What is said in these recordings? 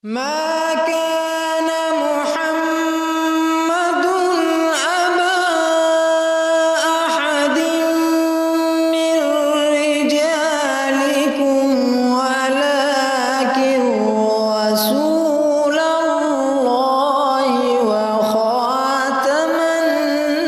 ما كان محمد أبا أحد من رجالكم ولكن رسول الله وخاتم النبيين.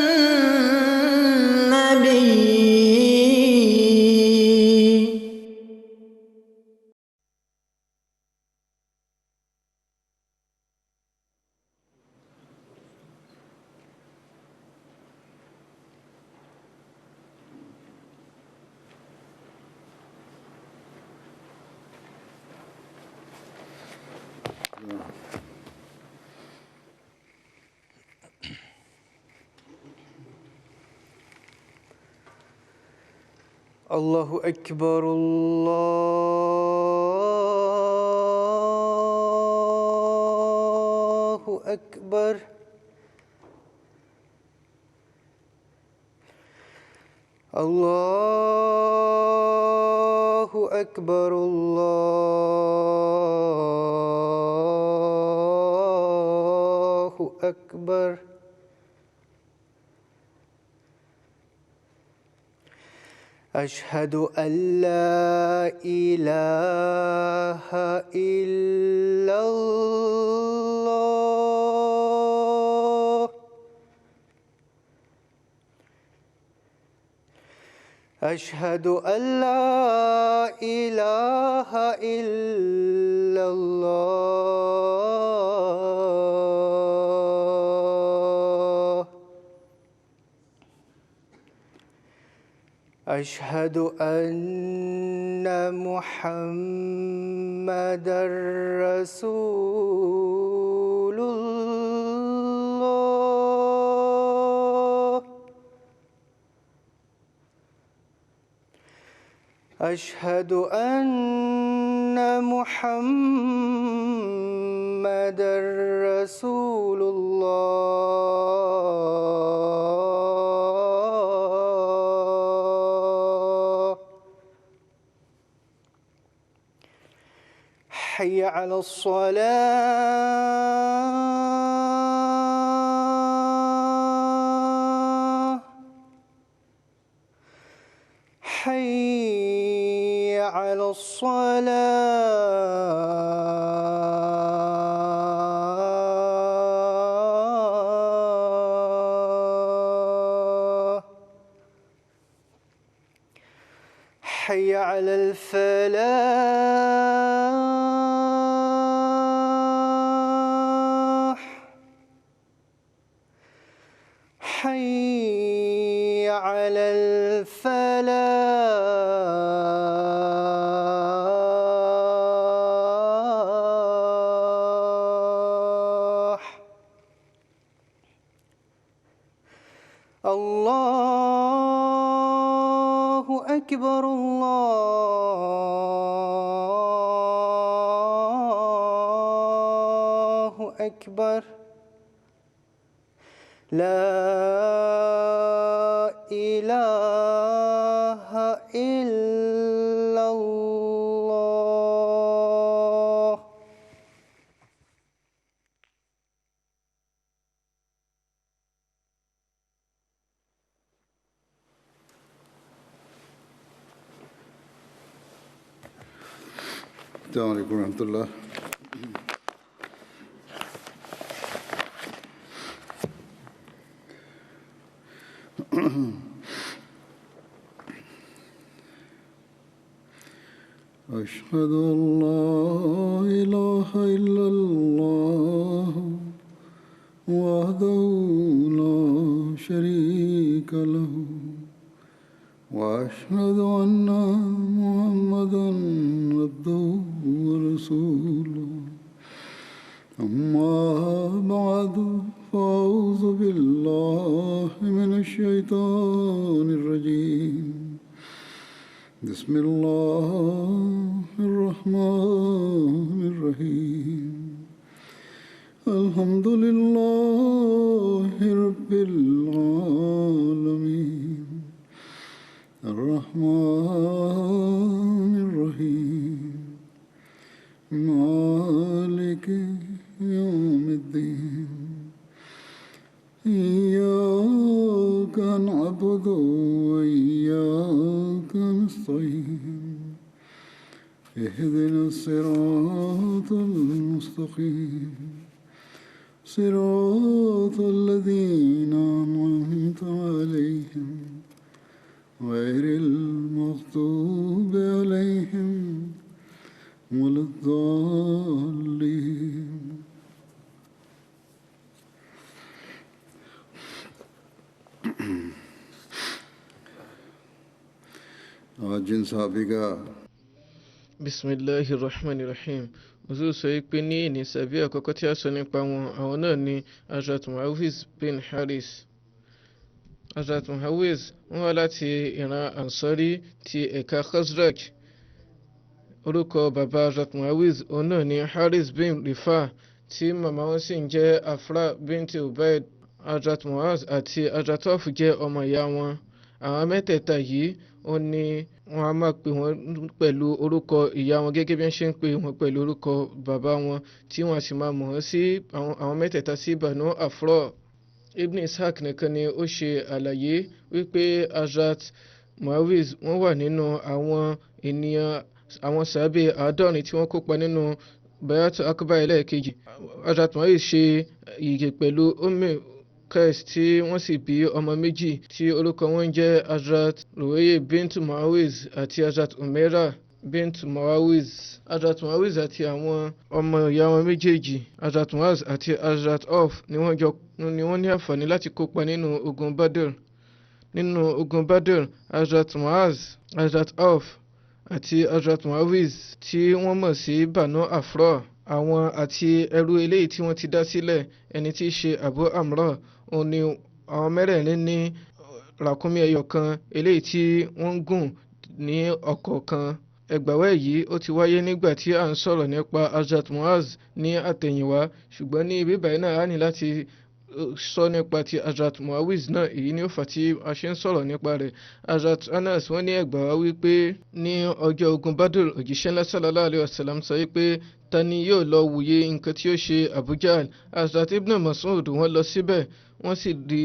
الله أكبر الله أكبر. الله أكبر الله أكبر. أشهد أن لا إله إلا الله. أشهد أن لا إله إلا الله. أشهد أن محمدًا رسول الله. أشهد أن محمدًا رسول الله. حي على الصلاة. حي على الصلاة. حي على الفلاح. حي على الفلاح. الله أكبر الله أكبر. لا إله إلا الله. السلام عليكم ورحمة الله. أشهد أن لا إله إلا الله وحده لا شريك له وأشهد أن محمدًا عبده ورسوله. أما بعد فأعوذ بالله من الشيطان الرجيم. بسم الله الرحمن الرحيم. الحمد لله رب العالمين الرحمن الرحيم مالك مالك يوم الدين إياك نعبد وإياك نستعين اهدنا الصراط المستقيم صراط الذين أنعمت عليهم غير المغضوب عليهم ولا الضالين. आज जिन साहबी का Bismillahirrahmanirrahim. Ozu sọ pé ní ní sàbí àkọ́kọ́ tí a sọ nípa wọn àwọn náà ni Hazrat Muawiz bin Haris. Hazrat Muawiz wọ́n wá láti ìran Ansari ti ẹ̀ka Khazraj. Orúkọ bàbá Hazrat Muawiz òun náà ni Haris bin Rifa tí màmá wọn sì ń jẹ́ Afra binti Ubaid. Hazrat Muaz àti Hazrat Auf jẹ́ ọmọ ìyá wọn. Àwọn mẹ́tẹ̀ẹ̀ta yìí ó ní wọ́n á máa pè wọ́n pẹ̀lú orúkọ ìyá wọn gẹ́gẹ́ bí wọ́n ṣe ń pè wọ́n pẹ̀lú orúkọ bàbá wọn tí wọ́n sì máa mọ̀ wọ́n sí àwọn mẹ́tẹ̀ẹ̀ta sí Banu Afra. Ibn Ishaq nìkan ni ó ṣe àlàyé wípé Hazrat Muawiz wọ́n wà nínú àwọn ènìyàn àwọn sàábé 70 tí wọ́n kópa nínú Bayat Akbar ẹlẹ́ẹ̀kejì. Hazrat Muawiz ṣe ìyè pẹ̀lú Qais tí wọ́n sì bí ọmọ méjì tí orúkọ wọn jẹ́ Hazrat Ruwayya bint Muawiz àti Hazrat Umaira bint Muawiz. Hazrat Muawiz àti àwọn ọmọ ìyá wọn méjèèjì Hazrat Muaz àti Hazrat Auf ni wọ́n ní àǹfààní láti kópa nínú ogun Badr. Nínú ogun Badr, Hazrat Muaz, Hazrat Auf àti Hazrat Muawiz tí wọ́n mọ̀ sí Banu Afra, àwọn àti ẹrú eléyìí tí wọ́n ti dá sílẹ̀ ẹni tí í ṣe Abu Amra, òun ni àwọn mẹ́rẹ̀ẹ̀rin ní ràkúnmí ẹyọ kan eléyìí tí wọ́n ń gùn ní ọ̀kọ̀ọ̀kan. Ẹgbàwá yìí ó ti wáyé nígbà tí à ń sọ̀rọ̀ nípa Hazrat Muaz ní àtẹ̀yìnwá, ṣùgbọ́n ní ibi báyìí náà á ní láti sọ nípa ti Hazrat Muawiz náà, èyí ni ó fà tí a ṣe ń sọ̀rọ̀ nípa rẹ̀. Hazrat Anas wọ́n ní ẹgbàá wípé ní ọjọ́ ogun Badr òjíṣẹ́ ńlá sallallahu alaihi wasallam sọ wípé ta ni yóò lọ wòye nǹkan tí ó ṣe Abu Jahl. Hazrat Ibn Mas'ud wọ́n lọ síbẹ̀ wọ́n sì rí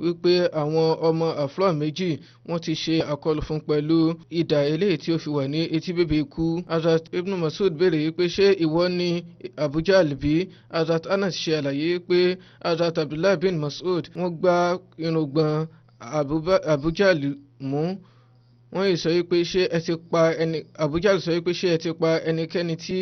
wípé àwọn ọmọ Afra méjì wọ́n ti ṣe àkọlù fún pẹ̀lú idà eléyìí tí ó fi wà ní etí bèbè ikú. Hazrat Ibn Mas'ud béèrè wípé ṣé ìwọ ni Abu Jahl bí? Hazrat Anas ṣe àlàyé pé Hazrat Abdullah bin Mas'ud wọ́n gbá irùngbọ̀n Abu Jahl mú. Wọ́n yìí sọ wípé ṣé ẹ ti pa Abu Jahl sọ wípé ṣé ẹ ti pa ẹnikẹ́ni tí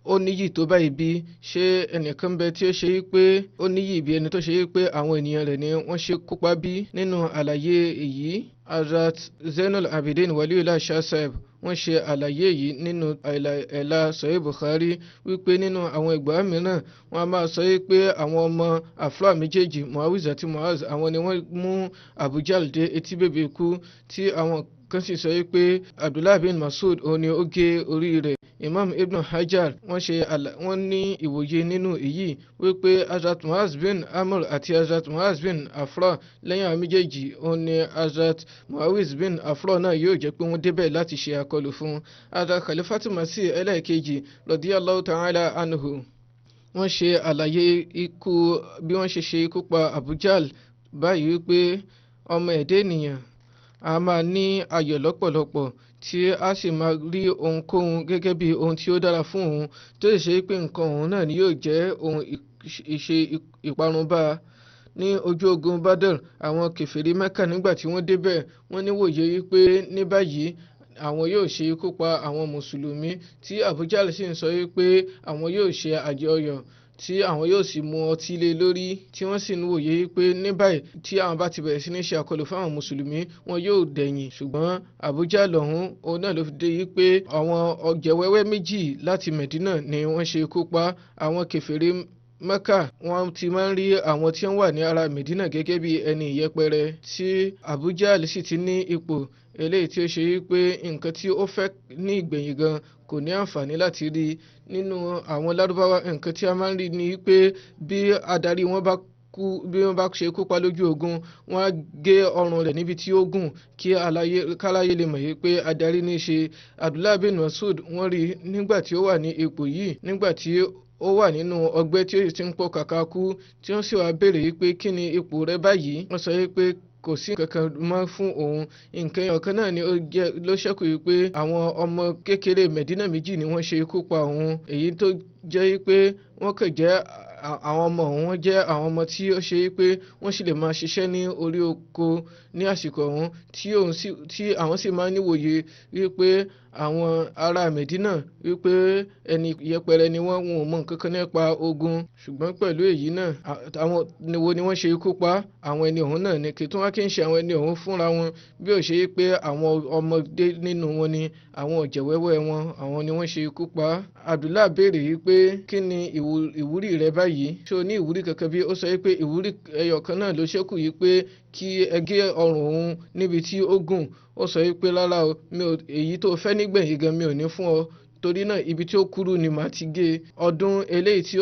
ó níyì tó báyìí bí? Ṣé ẹnìkan bẹ tí ó ṣe wípé ó níyì bí ẹni tó ṣe wípé àwọn ènìyàn rẹ̀ ni wọ́n ṣe kópa bí? Nínú àlàyé èyí, Hazrat Zainul Abidin Waliullah Shah Sahib wọ́n ṣe àlàyé yìí nínú ẹ̀là Sahih Bukhari wípé nínú àwọn ìgbà mìíràn wọ́n a máa sọ wípé àwọn ọmọ Afra méjèèjì Muawiz àti Muaz àwọn ni wọ́n mú Abu Jahl dé etí bèbè ikú, tí àwọn kan sì sọ wípé Abdullah bin Mas'ud òun ni ó gé orí rẹ̀. Imam Ibn Hajar wọ́n ní ìwòye nínú èyí wípé Hazrat Muaz bin Amr àti Hazrat Muaz bin Afra lẹ́yìn àwọn méjèèjì òun ni Hazrat Muawiz bin Afra náà yóò jẹ́ pé wọ́n débẹ̀ láti ṣe àkọlù fún. Hazrat Khalifatul Masih ẹlẹ́ẹ̀kejì radiyallahu ta'ala anhu wọ́n ṣe àlàyé ikú bí wọ́n ṣe ikú pa Abu Jahl báyìí wípé ọmọ ẹ̀dá ènìyàn a máa ní ayọ̀ lọ́pọ̀lọpọ̀ tí a sì máa rí ohunkóhun gẹ́gẹ́ bí ohun tí ó dára fún òun, tó lè ṣe pé nǹkan òun náà ni yóò jẹ́ ohun ìṣe ìparun bá a. Ní ojú ogun Badr, àwọn kèfèrí Mẹ́kà nígbà tí wọ́n débẹ̀ wọ́n níwòye wípé ní báyìí àwọn yóò ṣe ikú pa àwọn mùsùlùmí, tí Abu Jahl sì ń sọ wípé àwọn yóò ṣe àjọyọ̀ tí àwọn yóò sì mu ọtí lé lórí, tí wọ́n sì ń wòye pé ní báyìí tí àwọn bá ti bẹ̀rẹ̀ sí ní ṣe àkọlù fún àwọn mùsùlùmí wọn yóò dẹ̀yìn. Ṣùgbọ́n Abu Jahl ọ̀hún òun náà ló fi dé yí pé àwọn ọ̀jẹ̀ wẹ́wẹ́ méjì láti Medina ni wọ́n ṣe ikú pa. Àwọn kèfèrí Mẹ́kà wọ́n ti máa ń rí àwọn tí wọ́n wà ní ara Medina gẹ́gẹ́ bí ẹni ìyẹpẹrẹ, tí Abu Jahl sì ti ní ipò eléyìí tí ó ṣe wípé nǹkan tí ó fẹ́ ní ìgbẹ̀yìn gan kò ní àǹfààní láti rí. Nínú àwọn Lárúbáwá nǹkan tí a máa ń rí ni pé bí adarí wọn bá ṣe kú pa lójú ogun, wọ́n á gé ọrùn rẹ̀ níbi tí ó gùn kí káláyé lè mọ̀ yìí pé adarí ní í ṣe. Abdullah bin Mas'ud wọ́n rí nígbà tí ó wà ní ipò yìí, nígbà tí ó wà nínú ọgbẹ́ tí ó sì ti ń pọ̀ kàkà kú tí wọ́n sì wá béèrè wípé kí ni ipò rẹ̀ báyìí. Wọ́n sọ wípé kò sí kankan mọ́ fún òun. Nǹkan ọ̀kan náà ni ló ṣẹ́kù wípé àwọn ọmọ kékeré Medina méjì ni wọ́n ṣe ikú pa òun, èyí tó jẹ́ wípé wọ́n kàn jẹ́ àwọn ọmọ òun, wọ́n jẹ́ àwọn ọmọ tí ó ṣe wípé wọ́n sì lè máa ṣiṣẹ́ ní orí oko ní àsìkò ọ̀hún tí àwọn sì máa níwòye wípé àwọn ará Medina wípé ẹni yẹpẹrẹ ni wọ́n ò mọ nǹkan kan nípa ogun. Ṣùgbọ́n pẹ̀lú èyí náà àwọn wo ni wọ́n ṣe ikú pa àwọn ẹni ọ̀hún náà ni kì í tún wá kí n ṣe àwọn ẹni ọ̀hún fúnra wọn bí ó ṣe wípé àwọn ọmọdé nínú wọn ni àwọn ọ̀jẹ̀wẹ́wẹ́ wọn àwọn ni wọ́n ṣe ikú pa. Abdullah béèrè wípé kí ni ìwúrí rẹ báyìí, ṣé o ní ìwúrí kankan bí? Ó sọ wípé ìwúrí ẹyọ kan náà ló ṣẹ́kù yìí pé kí ẹ gé ọrùn òun níbi tí ó gùn. Ó sọ wípé rárá o, èyí tó fẹ́ nígbẹ̀yìn gan mi ò ní fún ọ, torí náà ibi tí ó kúrú ni màá ti gé. Ọdún eléyìí tí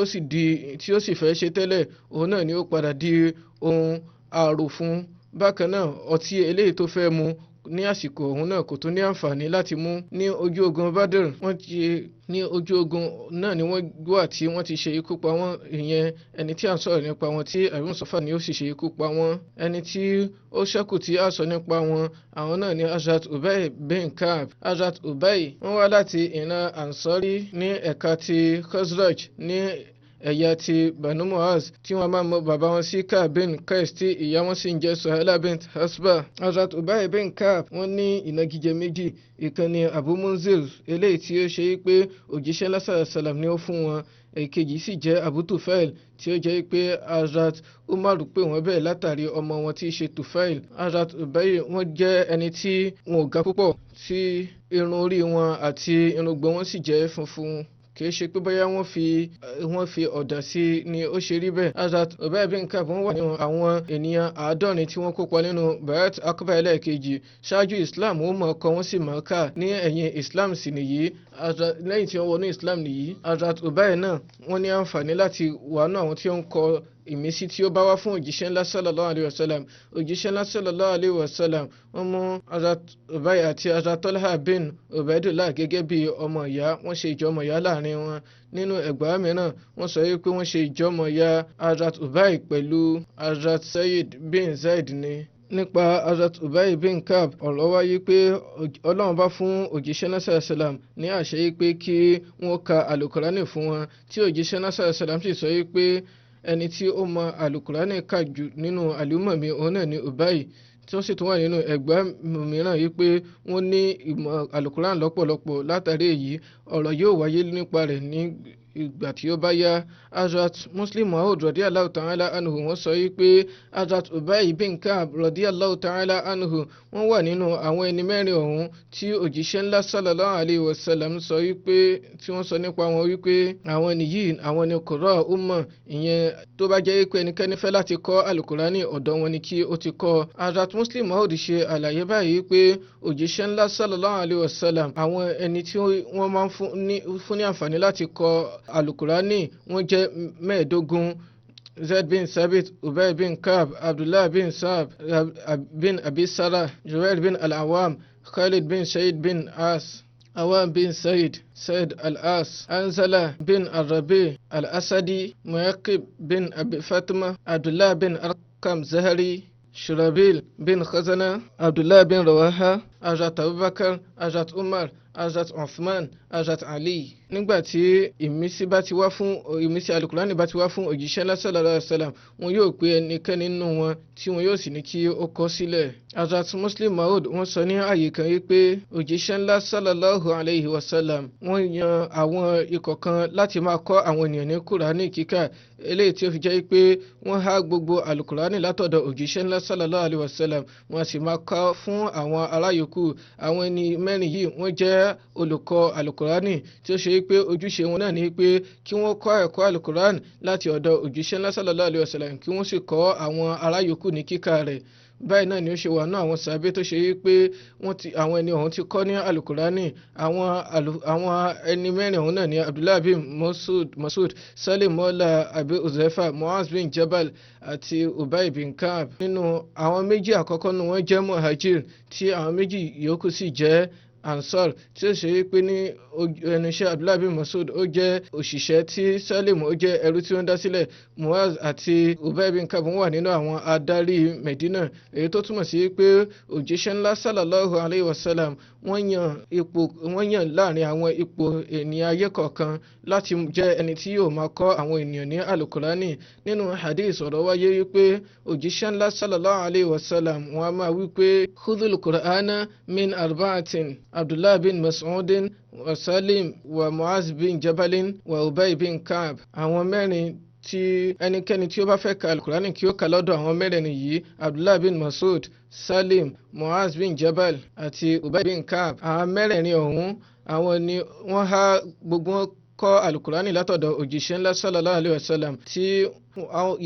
ó sì fẹ́ ṣe tẹ́lẹ̀ òun náà ni ó padà di ohun àrò fún. Bákan náà ọtí eléyìí tó fẹ́ mu ní àsìkò òun náà kò tún ní àǹfààní láti mú. Ní ojú ogun Badr ní ojú ogun náà ni wọ́n wà tí wọ́n ti ṣe ikú pa wọ́n, ìyẹn ẹni tí a ń sọ̀rọ̀ nípa wọn tí Abu Sufyan ni ó sì ṣe ikú pa wọ́n. Ẹni tí ó ṣẹ́kù tí a sọ nípa wọn àwọn náà ni Hazrat Ubay bin Ka'b. Hazrat Ubay wọ́n wá láti ìran Ansari ní ẹ̀ka ti Khazraj ní ẹ̀yà ti Banu Muaz tí wọ́n máa mọ bàbá wọn sí Ka'b bin Qais tí ìyá wọn sì ń jẹ́ Suhaila bint Hasba. Hazrat Ubay bin Ka'b wọ́n ní ìnagijẹ méjì, ìkan ni Abu Munzir eléyìí tí ó ṣe pé òjíṣẹ́ lásàlá sàlám ni ó fún wọn, èkejì sì jẹ́ Abu Tufail tí ó jẹ́ pé Hazrat Umar pè wọ́n bẹ́ẹ̀ látàrí ọmọ wọn tí í ṣe Tufail. Hazrat Ubay wọ́n jẹ́ ẹni tí wọn ò ga púpọ̀ tí irun orí wọn àti irùngbọ̀n wọn sì jẹ́ funfun, kìí ṣe pé bóyá wọ́n fi ọ̀dà sí ni ó ṣe rí bẹ́ẹ̀. Hazrat Ubay bin Ka'b wà nínú àwọn ènìyàn 90 tí wọ́n kópa nínú Bayat Aqaba ẹlẹ́ẹ̀kejì. Ṣáájú Islam ó mọ̀ ọkọ wọn sì mọ̀ ká, ní ẹ̀yìn Islam sì nìyí. Lẹ́yìn tí wọ́n wọnú Islam nìyí, Hazrat Ubay náà wọ́n ní àǹfààní láti wà náà àwọn tí ó ń kọ ìmísí tí ó bá wá fún òjíṣẹ́ ńlá sallallahu alayhi wa sallam. Òjíṣẹ́ ńlá sallallahu alayhi wa sallam wọ́n mú Hazrat Ubay àti Hazrat Talha bin Ubaidullah gẹ́gẹ́ bí ọmọ ìyá, wọ́n ṣe ìjọmọ̀ ìyá láàrin wọn. Nínú ẹgbàá mìíràn wọ́n sọ wípé wọ́n ṣe ìjọmọ̀ ìyá Hazrat Ubay pẹ̀lú Hazrat Sayyid bin Zaid ni. Nípa Hazrat Ubay bin Ka'b ọ̀rọ̀ wáyé pé Ọlọ́run bá fún òjíṣẹ́ náà sàlám ní àṣẹ yìí pé kí wọ́n ka àlùkùránì fún wọn, tí òjíṣẹ́ náà sàlám sì sọ yìí pé ẹni tí ó mọ àlùkùránì kà jù nínú àlùmọ̀ mi òun náà ni Ubay, tí wọ́n sì tún wà nínú ẹgbàá mìíràn yìí pé wọ́n ní ìmọ̀ àlùkùránì lọ́pọ̀lọpọ̀. Látàrí èyí ọ̀rọ̀ yóò wáyé nípa rẹ̀ ní ìgbà tí ó bá yá. Hazrat Muslim Maud radiyallahu ta'ala anhu wọ́n sọ wípé Hazrat Ubay bin Ka'b radiyallahu ta'ala anhu wọ́n wà nínú àwọn ẹni mẹ́rin ọ̀hún tí òjíṣẹ́ ńlá sallallahu alayhi wa sallam sọ wípé tí wọ́n sọ nípa wọn wípé àwọn nìyí àwọn ni qurra umma, ìyẹn tó bá jẹ́ pé ẹnikẹ́ni fẹ́ láti kọ́ alukurani ọ̀dọ̀ wọn ni kí ó ti kọ́. Hazrat Muslim Maud ṣe àlàyé báyìí pé òjíṣẹ́ ńlá sallallahu alayhi wa sallam àwọn ẹni tí wọ́n máa ń fún ní àǹfààní láti kọ́ alukurani wọ́n jẹ́ 15: Zaid bin Sabit, Ubay bin Ka'b, Abdullah bin Sa'b bin Abi Sarah, Jubair bin al-Awwam, Khalid bin Said bin As, Awam bin Said al-As, Anzala bin al-Rabi al-Asadi, Muaqib bin Abi Fatima, Abdullah bin Arqam Zahri, Shurabil bin Khazana, Abdullah bin Rawaha, Hazrat Abubakar, Hazrat Umar, Hazrat Uthman, Hazrat Ali. Nígbà tí ìmísí alukurani bá ti wá fún òjíṣẹ́ ńlá sallallahu alaihi wasallam, wọn yóò pe ẹnikẹ́ni nínú wọn tí wọn yóò sì ní kí ó kọ sílẹ̀. Hazrat Muslim Maud wọ́n sọ ní ààyè kan yìí pé òjíṣẹ́ ńlá sallallahu alaihi wasallam wọ́n yan àwọn ikọ̀ kan láti máa kọ́ àwọn ènìyàn ní kùránì kíkà, eléyìí tí ó fi jẹ́ pé wọ́n há gbogbo alukurani látọ̀dọ̀ òjíṣẹ́ ńlá sallallahu alaihi wasallam, wọ́n sì máa kọ́ fún àwọn ará yòókù. Àwọn ẹni mẹ́rin yìí wọ́n jẹ́ olùkọ́ alukurani tí ó ṣe pé ojúṣe wọn náà ni pé kí wọ́n kọ́ ẹ̀kọ́ alukurani láti ọ̀dọ̀ òjíṣẹ́ ńlá sallallahu alaihi wasallam kí wọ́n sì kọ́ àwọn ará yòókù ní kíkà rẹ̀. Báyìí náà ni ó ṣe wà náà àwọn sàbẹ́ tó ṣe wípé àwọn ẹni ọ̀hún ti kọ́ ní alukurani. Àwọn ẹni mẹ́rin ọ̀hún náà ni Abdullah bin Masud, Salim Mola Abi Uzaifa, Muaz bin Jabal àti Ubay bin Ka'b. Nínú àwọn méjì àkọ́kọ́ nù wọ́n jẹ́ muhajir tí àwọn méjì yòókù sì jẹ́ ansar tí ó ṣe wípé ní ẹnu iṣẹ́ abdullahi bin masud ó jẹ́ òṣìṣẹ́ tí salim ó jẹ́ ẹrú tí ó ń dá sílẹ̀. muaz àti ubay bin kab wà nínú àwọn adarí medina, èyí tó túmọ̀ sí pé òjíṣẹ́ ńlá sallallahu alayhi wa sallam wọ́n yàn láàrin àwọn ipò ènìyàn ayé kọ̀ọ̀kan láti jẹ́ ẹni tí yóò máa kọ́ àwọn ènìyàn ní alukurani. Nínú hadith ọ̀rọ̀ wáyé wípé òjíṣẹ́ ńlá sallallahu alayhi wa sallam wọ́n a máa wípé khudhul qur'ana min arba'atin abdullah bin mas'udin wa salim wa muaz bin jabalin wa ubay bin kab. Àwọn mẹ́rin tí ẹnikẹ́ni tí ó bá fẹ́ ka alukurani kí ó kà lọ́dọ̀ àwọn mẹ́rẹ̀ẹ̀rin yìí: abdullah bin masud, salim, muaz bin jabal àti ubay bin kab. àwọn mẹ́rẹ̀ẹ̀rin ọ̀hún àwọn ni wọ́n há gbogbo wọn kọ́ alukurani látọ̀dọ̀ òjíṣẹ́ ńlá sallallahu alayhi wa sallam. tí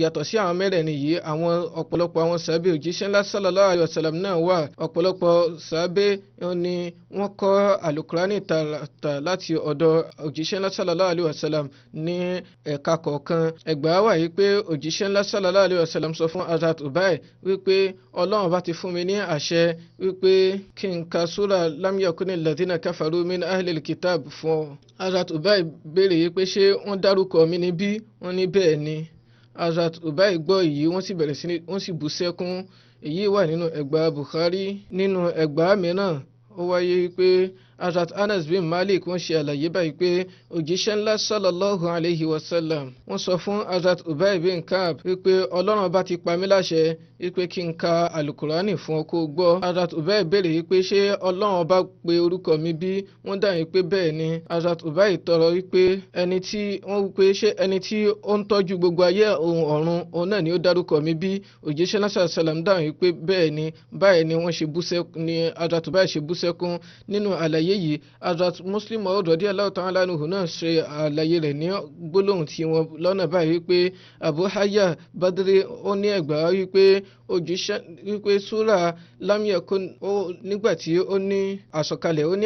yàtọ̀ sí àwọn mẹ́rẹ̀ẹ̀rin yìí, àwọn ọ̀pọ̀lọpọ̀ àwọn sàábé òjíṣẹ́ ńlá sallallahu alayhi wa sallam náà wà. ọ̀pọ̀lọpọ̀ sàábé ni wọ́n kọ́ alukurani tààràtà láti ọ̀dọ̀ òjíṣẹ́ ńlá sallallahu alayhi wa sallam ní ẹ̀ka kọ̀ọ̀kan. ẹgbàá wà yìí pé òjíṣẹ́ ńlá sallallahu alayhi wa sallam sọ fún Hazrat Ubay wípé Ọlọ́run bá ti fún mi ní àṣẹ wípé kí n ka súra lam yakunil ladhina kafaru min ahlil kitab fún ọ. Hazrat Ubay béèrè yìí pé ṣé wọ́n dárúkọ mi níbí? wọ́n ní bẹ́ẹ̀ ni. Hazrat Ubay gbọ́ èyí wọ́n sì bú sẹ́kún. èyí wà nínú ẹgbàá Bukhari. nínú ẹgbàá mìíràn ó wáyé pé Hazrat Anas bin Malik wọ́n ṣe àlàyé báyìí pé òjíṣẹ́ ńlá sallallahu alayhi wa sallam wọ́n sọ fún Hazrat Ubay bin Kab wípé Ọlọ́run bá ti pa mí láṣẹ wípé kí n ka alukurani fún ọ kó gbọ́. Hazrat Ubay béèrè wípé ṣé Ọlọ́run bá pe orúkọ mi bí? wọ́n dáhùn wípé bẹ́ẹ̀ ni. Hazrat Ubay tọrọ wípé ẹni tí ó ń tọ́jú gbogbo ayé ohun ọ̀run òun náà ni ó dárúkọ mi bí? òjíṣẹ́ ńlá sallallahu alayhi wa sallam dáhùn wípé bẹ́ẹ̀ ni. báyìí ni Hazrat Ubay ṣe bú sẹ́kún. nínú àlàyé yìí Hazrat Muslim Maud radiyallahu ta'ala anhu náà ṣe àlàyé rẹ̀ ní gbólóhùn tí wọ́n lọ́nà báyìí wípé Abu Hayya Badri ó ní ẹgbàá wípé súra lam yakun nígbàtí ó ní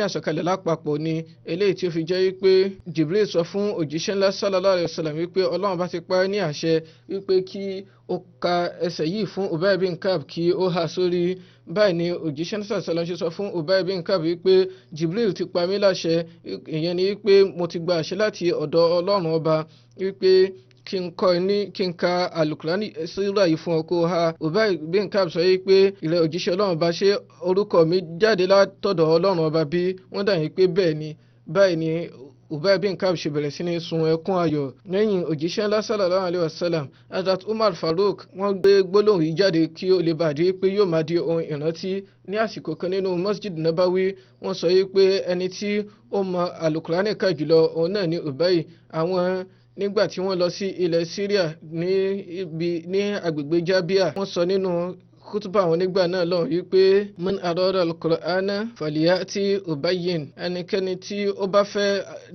àsọ̀kalẹ̀ lápapọ̀ ni eléyìí tí ó fi jẹ́ wípé Jibril sọ fún òjíṣẹ́ ńlá sallallahu alayhi wa sallam wípé Ọlọ́run bá ti pa ní àṣẹ wípé kí ó ka ẹsẹ̀ yìí fún Ubay bin Kab kí ó há sórí. báyìí ni òjíṣẹ́ náà sàlọ́ ṣe sọ fún Ubay bin Kab wípé Jibril ti pa mí láṣẹ, ìyẹn ni wípé mo ti gba àṣẹ láti ọ̀dọ̀ Ọlọ́run ọba wípé kí n ka alukurani síra yìí fún ọ kó ha. Ubay bin Kab sọ wípé ìrẹ òjíṣẹ́ Ọlọ́run ọba, ṣé orúkọ mi jáde látọ̀dọ̀ Ọlọ́run ọba bí? wọ́n dà yín pé bẹ́ẹ̀ ni. báyìí ni Ubay bin Kab ṣe bẹ̀rẹ̀ sí ní sun ẹkún ayọ̀. lẹ́yìn òjíṣẹ́ ńlá sallallahu alayhi wa sallam, Hazrat Umar Farouk wọ́n gbé gbólóhùn yìí jáde kí ó lè bàdé pé yóò máa di ohun ìrántí. ní àsìkò kan nínú Masjid Nabawi wọ́n sọ wípé ẹni tí ó mọ alukurani ká jùlọ òun náà ni Ubay. nígbà tí wọ́n lọ sí ilẹ̀ Syria ní agbègbè Jabia, wọ́n sọ nínú kútùbà àwọn nígbà náà lọ wípé man arada al-Qur'ana falyati Ubayyin, ẹnikẹ́ni tí ó bá fẹ́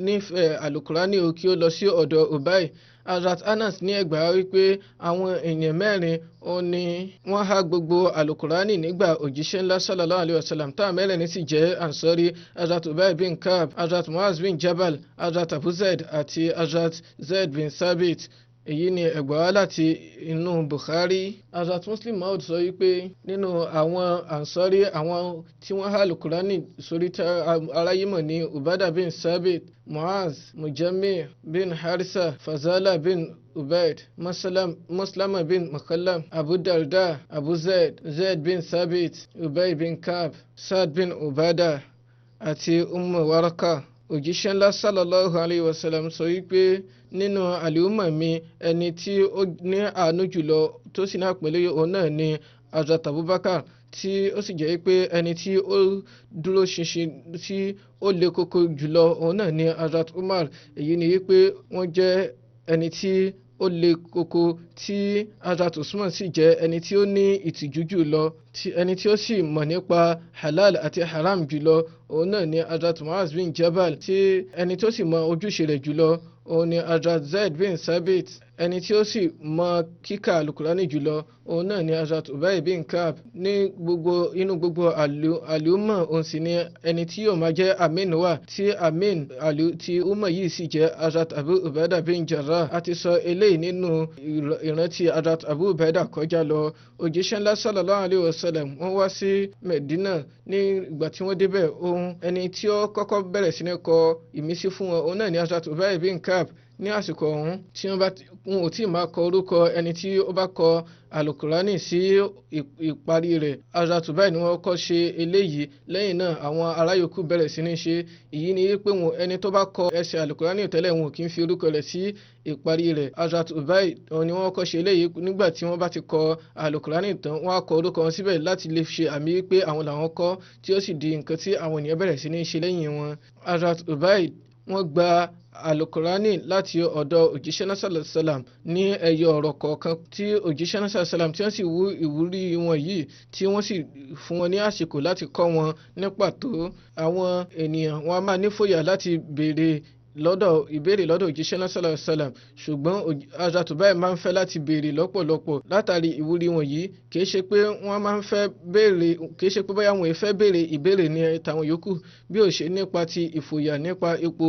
nífẹ̀ẹ́ alukurani ó kí ó lọ sí ọ̀dọ̀ Ubay. Hazrat Anas ní ẹgbàá wípé àwọn èèyàn mẹ́rin ó ní wọ́n há gbogbo alukurani nígbà òjíṣẹ́ ńlá sallallahu alayhi wa sallam. táwọn mẹ́rin sì jẹ́ Ansari: Hazrat Ubay bin Kab, Hazrat Muaz bin Jabal, Hazrat Abu Zaid àti Hazrat Zaid bin Sabit. èyí ni ẹgbàá láti inú Bukhari. Hazrat Muslim Maud sọ wípé nínú àwọn Ansari, àwọn tí wọ́n há alukurani sórí aráyé mọ̀ ní Ubada bin Sabit, Muaz, Mujammi bin Harisa, Fazala bin Ubaid, Maslama bin Makallam, Abu Darda, Abu Zaid bin Sabit, Ubay bin Kab, Saad bin Ubada àti Waraka. òjíṣẹ́ ńlá sallallahu alayhi wa sallam sọ wípé nínú àlùmọ̀ mi ẹni tí ó ní àánú jùlọ tó sì ní àpẹẹlẹ òun náà ni Hazrat Abubakar, tí ó sì jẹ́ pé ẹni tí ó dúró ṣinṣin tí ó le koko jùlọ òun náà ni Hazrat Umar. èyí ni wípé wọ́n jẹ́ ẹni tí ó le koko, tí Hazrat Usman sì jẹ́ ẹni tí ó ní ìtìjú jùlọ, ẹni tí ó sì mọ̀ nípa halal àti haram jùlọ òun náà ni Hazrat Muaz bin Jabal, tí ẹni tó sì mọ ojúṣe rẹ̀ jùlọ òun ni Hazrat Zaid bin Sabit. ẹni tí ó sì mọ kíkà alukurani jùlọ òun náà ni Hazrat Ubay bin Ka'b ní inú gbogbo àlùmọ̀ òun sì ni ẹni tí yóò máa jẹ́ amin wà tí amin ti umma yìí sì jẹ́ Hazrat Abu Ubaidah bin Jarrah. A ti sọ eléyìí nínú ìrántí Hazrat Abu Ubaidah kọjá lọ. Òjíṣẹ́ ńlá sallallahu alayhi wa sallam wọ́n wá sí Medina ní ìgbà tí wọ́n débẹ̀ ohun ẹni tí ó kọ́kọ́ bẹ̀rẹ̀ sí ní kọ ìmísí fún wọn òun náà ni Hazrat Ubay bin Ka'b. Ní àsìkò ọ̀hún tí wọn ò tí ì máa kọ orúkọ ẹni tí ó bá kọ alukurani sí ìparí rẹ̀. Hazrat Ubay ni wọ́n kọ́ ṣe eléyìí, lẹ́yìn náà àwọn ará yòókù bẹ̀rẹ̀ sí ní ṣe. Èyí ni pé ẹni tó bá kọ ẹsẹ̀ alukurani tẹ́lẹ̀ wọn kì í fi orúkọ rẹ̀ sí ìparí rẹ̀. Hazrat Ubay ni wọ́n kọ́ ṣe eléyìí nígbà tí wọ́n bá ti kọ alukurani tán wọ́n á kọ orúkọ wọn síbẹ̀ láti lè ṣe àmì pé àwọn làwọn kọ, tí ó sì di nǹkan tí àwọn ènìyàn bẹ̀rẹ̀ sí ní ṣe lẹ́yìn wọn. Hazrat Ubay wọ́n gba alukurani láti ọ̀dọ̀ òjíṣẹ́ náà sallallahu alaihi wasallam ní ẹyọ ọ̀rọ̀ kọ̀ọ̀kan tí òjíṣẹ́ náà sallallahu alaihi wasallam tí wọ́n sì wú ìwúrí wọn yìí tí wọ́n sì fún wọn ní àsìkò láti kọ́ wọn ní pàtó. Àwọn ènìyàn wọn a máa nífòyà láti ìbéèrè lọ́dọ̀ òjíṣẹ́ náà sallallahu alaihi wasallam, ṣùgbọ́n Hazrat Ubay máa ń fẹ́ láti béèrè lọ́pọ̀lọpọ̀ látàrí ìwúrí wọn yìí. Kìí ṣe pé wọ́n máa ń fẹ́ béèrè, kìí ṣe pé bóyá wọn ò fẹ́ béèrè ìbéèrè ní tàwọn yòókù bí ó ṣe nípa ti ìfòyà nípa ipò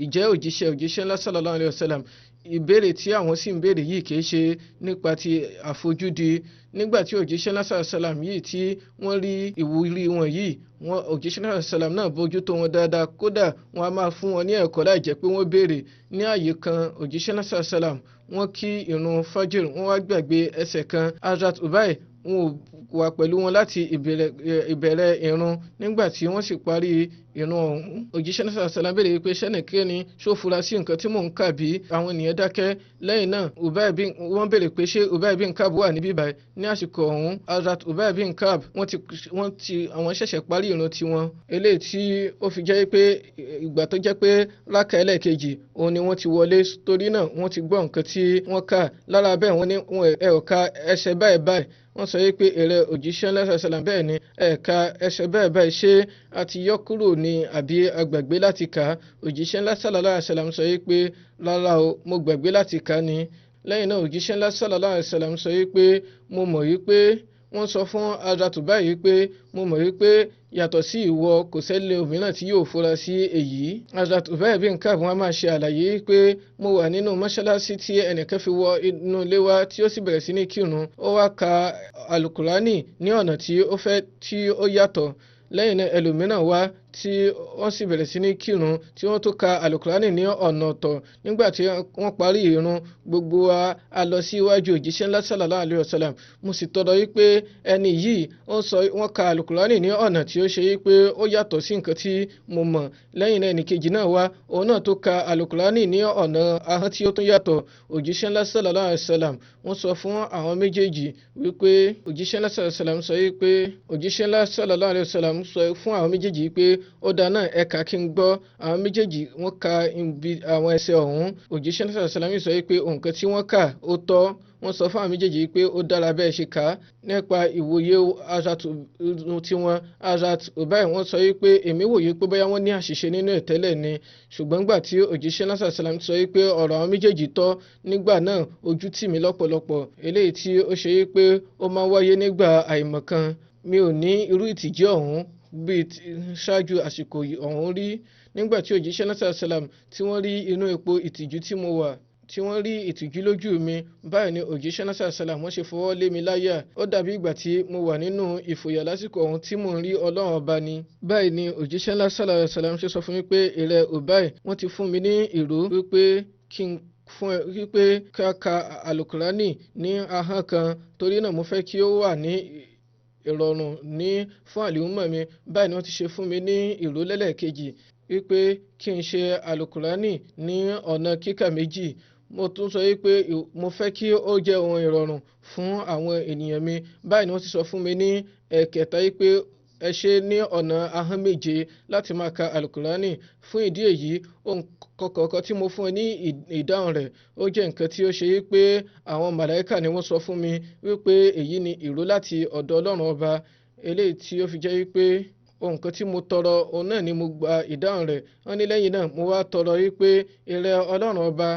ìjẹ́ òjíṣẹ́ ńlá sallallahu alaihi wasallam. Ìbéèrè tí àwọn sì ń béèrè yìí kìí ṣe nípa ti àfojúdi. Nígbà tí òjíṣẹ́ náà sallallahu alaihi wasallam yìí tí wọ́n rí ìwúrí wọn yìí, òjíṣẹ́ náà sallam náà bójú tó wọn dáadáa, kódà wọn a máa fún wọn ní ẹ̀kọ́ láì jẹ́ pé wọ́n béèrè. Ní ààyè kan òjíṣẹ́ náà sallam wọ́n kí ìrun fajr wọ́n wá gbàgbé ẹsẹ̀ kan. Hazrat Ubay wọn ò wà pẹ̀lú wọn láti ìbẹ̀rẹ̀ ìrun. Nígbà tí wọ́n sì parí ìrun ọ̀hún, òjíṣẹ́ náà sallam béèrè pé ṣẹ́nìkẹ́ni ṣó fura sí nǹkan tí mò ń kà bí? Àwọn ènìyàn dákẹ́. Lẹ́yìn náà wọ́n béèrè pé ṣé Ubay bin Ka'b wà níbí báyìí. Ní àsìkò ọ̀hún Hazrat Ubay bin Ka'b àwọn ṣẹ̀ṣẹ̀ parí ìrun tiwọn, eléyìí tí ó fi jẹ́ pé ìgbà tó jẹ́ pé rákà ẹlẹ́ẹ̀kejì òun ni wọ́n ti wọlé, torí náà wọ́n ti gbọ́ nǹkan tí wọ́n kà. Lára bẹ́ẹ̀ wọ́n ní ẹ ò ka ẹsẹ̀ báyìí. Wọ́n sọ pé èrè òjíṣẹ́ ńlá sallam bẹ́ẹ̀ ni ẹ̀ka ẹsẹ̀ báyìí ṣé a ti yọ kúrò ní àbí agbàgbé láti kà? Òjíṣẹ́ ńlá sallallahu alaihi wasallam sọ pé rárá o, mo gbàgbé láti kà ni. Lẹ́yìn náà òjíṣẹ́ ńlá sallallahu alaihi wasallam sọ pé mo mọ̀ wípé wọ́n sọ fún Hazrat Ubay pé mo mọ̀ wípé yàtọ̀ sí ìwọ kò sẹ́lẹ̀ òmíràn tí yóò fura sí èyí. Hazrat Ubay bin Ka'b wọ́n máa ṣe àlàyé pé mo wà nínú mọ́ṣáláṣí tí ẹnìkan fi wọ inú ilé wa tí ó sì bẹ̀rẹ̀ sí ní kírun. Ó wá ka alukurani ní ọ̀nà tí ó yàtọ̀. Lẹ́yìn náà ẹlòmíràn wá tí wọ́n sì bẹ̀rẹ̀ sí ní kírun tí wọ́n tó ka alukurani ní ọ̀nà ọ̀tọ̀. Nígbà tí wọ́n parí ìrun, gbogbo wa a lọ sí iwájú òjíṣẹ́ ńlá sallallahu alaihi wasallam. Mo sì tọrọ wípé ẹni yìí wọ́n ka alukurani ní ọ̀nà tí ó ṣe wípé ó yàtọ̀ sí nǹkan tí mo mọ̀. Lẹ́yìn náà ẹnìkejì náà wá, òun náà tó ka alukurani ní ọ̀nà ahọ́n tí ó tún yàtọ̀. Òjíṣẹ́ ńlá sallallahu alaihi wasallam wọ́n sọ fún àwọn méjèèjì wípé òjíṣẹ́ ńlá sallallahu alaihi wasallam sọ fún àwọn méjèèjì wípé ó dáná ẹ̀ka kí n gbọ́. Àwọn méjèèjì wọ́n ka àwọn ẹsẹ̀ ọ̀hún. Òjíṣẹ́ náà sallallahu alaihi wasallam sọ pé nǹkan tí wọ́n kà ó tọ́. Wọ́n sọ fún àwọn méjèèjì pé ó dára bẹ́ẹ̀ ṣe kà á. Nípa ìwòye Hazrat tiwọn, Hazrat Ubay wọ́n sọ pé èmi wòye pé bóyá wọ́n ní àṣìṣe nínú ìtẹ́lẹ̀ ni, ṣùgbọ́n gbà tí òjíṣẹ́ náà sallallahu alaihi wasallam sọ pé ọ̀rọ̀ àwọn méjèèjì tọ́, nígbà náà ojú tì mí lọ́pọ̀lọpọ̀, eléyìí tí ó ṣe pé ó máa wáyé nígbà àìmọ̀kan. Mi ò ní irú ìtìjú ọ̀hún bíi ṣáájú àsìkò ọ̀hún rí. Nígbà tí òjíṣẹ́ náà sallallahu alaihi wasallam tí wọ́n rí inú ipò ìtìjú tí mo wà, tí wọ́n rí ìtìjú lójú mi, báyìí ni òjíṣẹ́ náà sallallahu alaihi wasallam wọ́n ṣe fọwọ́ lé mi láyà. Ó dàbí ìgbà tí mo wà nínú ìfòyà lásìkò ọ̀hún tí mò ń rí Ọlọ́run ọba ni. Báyìí ni òjíṣẹ́ náà sallallahu alaihi wasallam ṣe sọ fún mi pé èrè Ubay wọ́n ti fún mi ní ìró wípé kí n fún ẹ wípé ká alukurani ní ahọ́n kan, torí náà mo fẹ́ kí ó wà ní ìrọ̀rùn fún àlùmọ̀ mi. Báyìí ni wọ́n ti ṣe fún mi ní ìró lẹ́lẹ́kejì wípé kí n ṣe alukurani ní ọ̀nà kíkà méjì. Mo tún sọ wípé mo fẹ́ kí ó jẹ́ ohun ìrọ̀rùn fún àwọn ènìyàn mi. Báyìí ni wọ́n ti sọ fún mi ní ẹ̀kẹta wípé ẹ ṣe ní ọ̀nà ahọ́n méje láti máa ka alukurani. Fún ìdí èyí ohun kọ̀ọ̀kan tí mo fún ẹ ní ìdáhùn rẹ̀ ó jẹ́ nǹkan tí ó ṣe wípé àwọn màláíkà ni wọ́n sọ fún mi wípé èyí ni ìró láti ọ̀dọ̀ Ọlọ́run ọba, eléyìí tí ó fi jẹ́ wípé ohun kan tí mo tọrọ òun náà ni mo gba ìdáhùn rẹ̀. Wọ́n ní lẹ́yìn náà mo wá tọrọ wípé ìrẹ Ọlọ́run ọba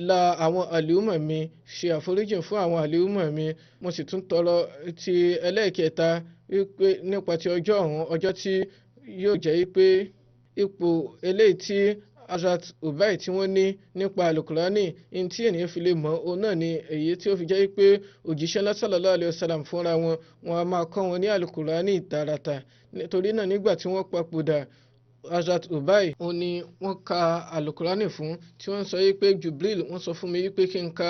la àwọn àlùmọ̀ mi, ṣe àforíjìn fún àwọn àlùmọ̀ mi. Mo sì tún tọrọ ti ẹlẹ́ẹ̀kẹta wípé nípa ti ọjọ́ ọ̀hún, ọjọ́ tí yóò jẹ́ wípé ipò eléyìí tí Hazrat Ubay tí wọ́n ní nípa alukurani in tí ènìyàn fi lè mọ̀ òun náà ni èyí tí ó fi jẹ́ pé òjíṣẹ́ ńlá sallallahu alayhi wa sallam fúnra wọn a máa kọ́ wọn ní alukurani tààràtà. Nítorí náà nígbà tí wọ́n papòdà Hazrat Ubay òun ni wọ́n ka alukurani fún, tí wọ́n sọ pé Jibril wọ́n sọ fún mi pé kí n ka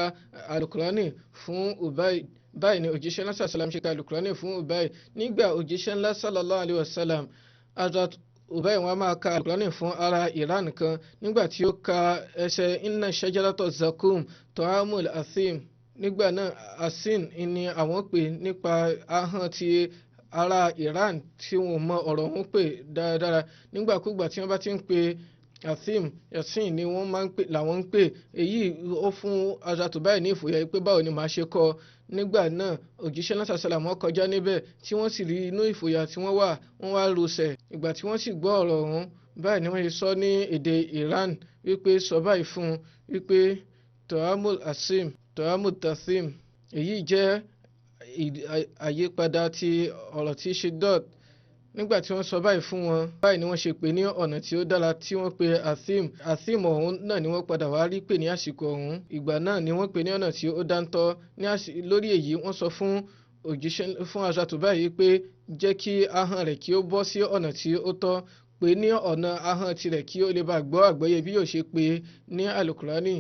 alukurani fún Ubay. Báyìí ni òjíṣẹ́ ńlá sallallahu alayhi wa sallam ṣe ka alukurani fún Ubay. Nígbà òjíṣẹ́ ńlá sallallahu alayhi wa sallam Hazrat Ubay wọn a máa ka alukurani fún ara Iran kan. Nígbà tí ó ka ẹsẹ̀ inna shajarata zakum ta'amul asim, nígbà náà asin ni àwọn pè nípa ahọ́n ti ara Iran tí wọn mọ ọ̀rọ̀ wọn pè dáradára. Nígbàkúgbà tí wọ́n bá ti ń pe yasin ni wọ́n máa ń pè làwọn ń pè. Èyí ó fún Hazrat Ubay ní ìfòyà pé báwo ni màá ṣe kọ́. Nígbà náà òjíṣẹ́ náà sàṣàlà wọ́n kọjá níbẹ̀ tí wọ́n sì rí inú ìfòyà tí wọ́n wà, wọ́n wá rusẹ̀. Ìgbà tí wọ́n sì gbọ́ ọ̀rọ̀ ọ̀hún, báyìí ni wọ́n ṣe sọ ní èdè Iran wípé sọ báyìí fún un wípé ta'amul asim ta'amul tasim. Èyí jẹ́ àyípadà ti ọ̀rọ̀ tí ṣe dot. Nígbà tí wọ́n sọ báyìí fún wọn, báyìí ni wọ́n ṣe pè ní ọ̀nà tí ó dára tí wọ́n pe asim ọ̀hún náà ni wọ́n padà wá rí pè ní àsìkò ọ̀hún. Ìgbà náà ni wọ́n pè ní ọ̀nà tí ó dáńtọ́. Lórí èyí wọ́n sọ fún òjíṣẹ́ fún Hazrat Ubay pé jẹ́ kí ahọ́n rẹ̀ kí ó bọ́ sí ọ̀nà tí ó tọ́, pé ní ọ̀nà ahọ́n tirẹ̀ kí ó lè bá gbọ́ àgbọ́yé bí yóò ṣe pé ní alukurani,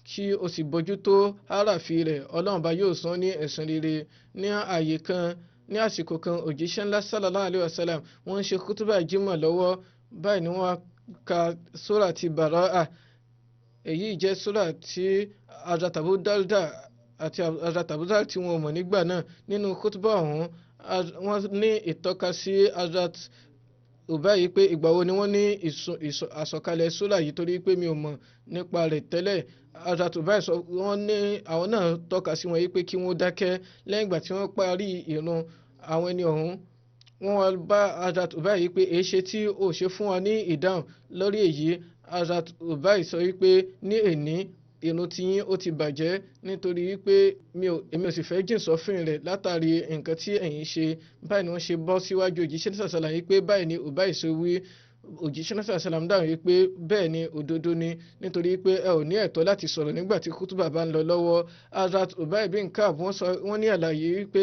kí o sì bójútó harafi rẹ̀. Ọlọ́run bá yóò san ní ẹ̀san rere. Ní ààyè kan ní àsìkò kan òjíṣẹ́ ńlá sallallahu alayhi wa sallam wọ́n ń ṣe kútúbà jímọ̀ lọ́wọ́. Báyìí ni wọ́n ka sura ti Bara'a. Èyí jẹ́ sura tí Hazrat Abu Darda àti Hazrat Abu Darda tí wọ́n mọ̀ nígbà náà. Nínú kútúbà ọ̀hún wọ́n ní ìtọ́ka sí Hazrat Ubay pé ìgbà wo ni wọ́n ní àsọ̀kalẹ̀ sura yìí, torí pé mi ò mọ̀ nípa rẹ̀ tẹ́lẹ̀. Hazrat Ubay sọ wọ́n ní àwọn náà tọ́ka sí wọn yìí pé kí wọ́n dákẹ́. Lẹ́yìn ìgbà tí wọ́n parí ìrun, àwọn ẹni ọ̀hún wọ́n wá bá Hazrat Ubay yìí pé èéṣe tí ó ṣe fún wa ní ìdáhùn lórí èyí. Hazrat Ubay sọ wípé ní èní ìrun tí yín ó ti bàjẹ́, nítorí wípé èmi ò sì fẹ́ jìn sọ́fìn rẹ̀ látàrí nǹkan tí ẹ̀yin ṣe. Báyìí ni wọ́n ṣe bọ́ síwájú òjíṣẹ́ náà sàṣàlà yìí pé báyìí ni Ubay ṣe wí. Òjíṣẹ́ náà sàṣàlà dáhùn yìí pé bẹ́ẹ̀ ni òdodo ni, nítorí pé ẹ ò ní ẹ̀tọ́ láti sọ̀rọ̀ nígbà tí kútúbà bá ń lọ lọ́wọ́. Hazrat Ubay bin Ka'b wọ́n ní àlàyé wípé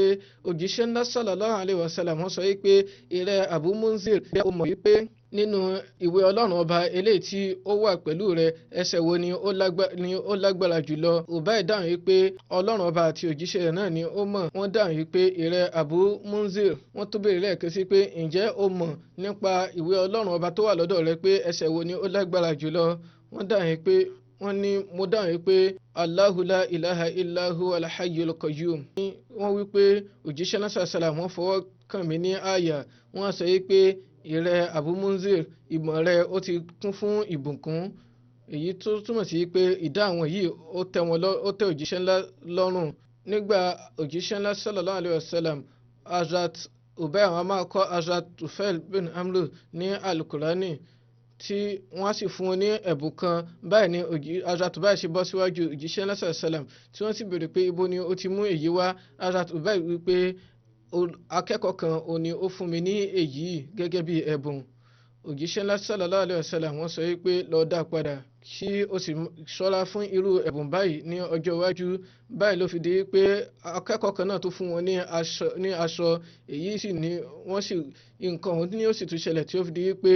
òjíṣẹ́ náà sallallahu alayhi wa sallam wọ́n sọ wípé ìrẹ Abu Munzir bí ó mọ̀ wípé nínú ìwé Ọlọ́run ọba eléyìí tí ó wà pẹ̀lú rẹ̀ ẹsẹ̀ wo ni ó lágbára jùlọ. Ubay dáhùn wípé Ọlọ́run ọba àti òjíṣẹ́ rẹ̀ náà ni ó mọ̀. Wọ́n dáhùn wípé ìrẹ Abu Munzir, wọ́n tó béèrè lẹ́ẹ̀kan sí pé ǹjẹ́ o mọ̀ nípa ìwé Ọlọ́run ọba tó wà lọ́dọ̀ rẹ̀ pé ẹsẹ̀ wo ni ó lágbára jùlọ. Wọ́n dáhùn wípé mo dáhùn wípé Allahu la ilaha illa huwa al-hayyul qayyum. Wọ́n wípé òjíṣẹ́ náà sàṣàlà wọ́n fọwọ́ kàn mí ní àyà. Wọ́n sọ wípé ìrẹ Abu Munzir, ìmọ̀ rẹ ó ti kún fún ìbùkún. Èyí tó túmọ̀ sí pé ìdáhùn yìí ó tẹ́ òjíṣẹ́ ńlá lọ́rùn. Nígbà òjíṣẹ́ ńlá sallallahu alayhi wa sallam Hazrat Ubay àwọn máa kọ́ Hazrat Tufail bin Amru ní alukurani tí wọ́n sì fún un ní ẹ̀bùn kan. Báyìí ni Hazrat Ubay ṣe bọ́ síwájú òjíṣẹ́ ńlá sallallahu alayhi wa sallam tí wọ́n sì béèrè pé ibo ni ó ti mú èyí wá. Hazrat Ubay wípé akẹ́kọ̀ọ́ kan òun ni ó fún mi ní èyí gẹ́gẹ́ bí ẹ̀bùn. Òjíṣẹ́ ńlá sallallahu alayhi wa sallam wọ́n sọ wípé lọ dá padà kí o sì ṣọ́ra fún irú ẹ̀bùn báyìí ní ọjọ́ iwájú. Báyìí ló fi di pé akẹ́kọ̀ọ́ kan náà tó fún wọn ní aṣọ. Èyí sì ni wọ́n sì nǹkan ọ̀hún ni ó sì tún ṣẹlẹ̀ tí ó fi di pé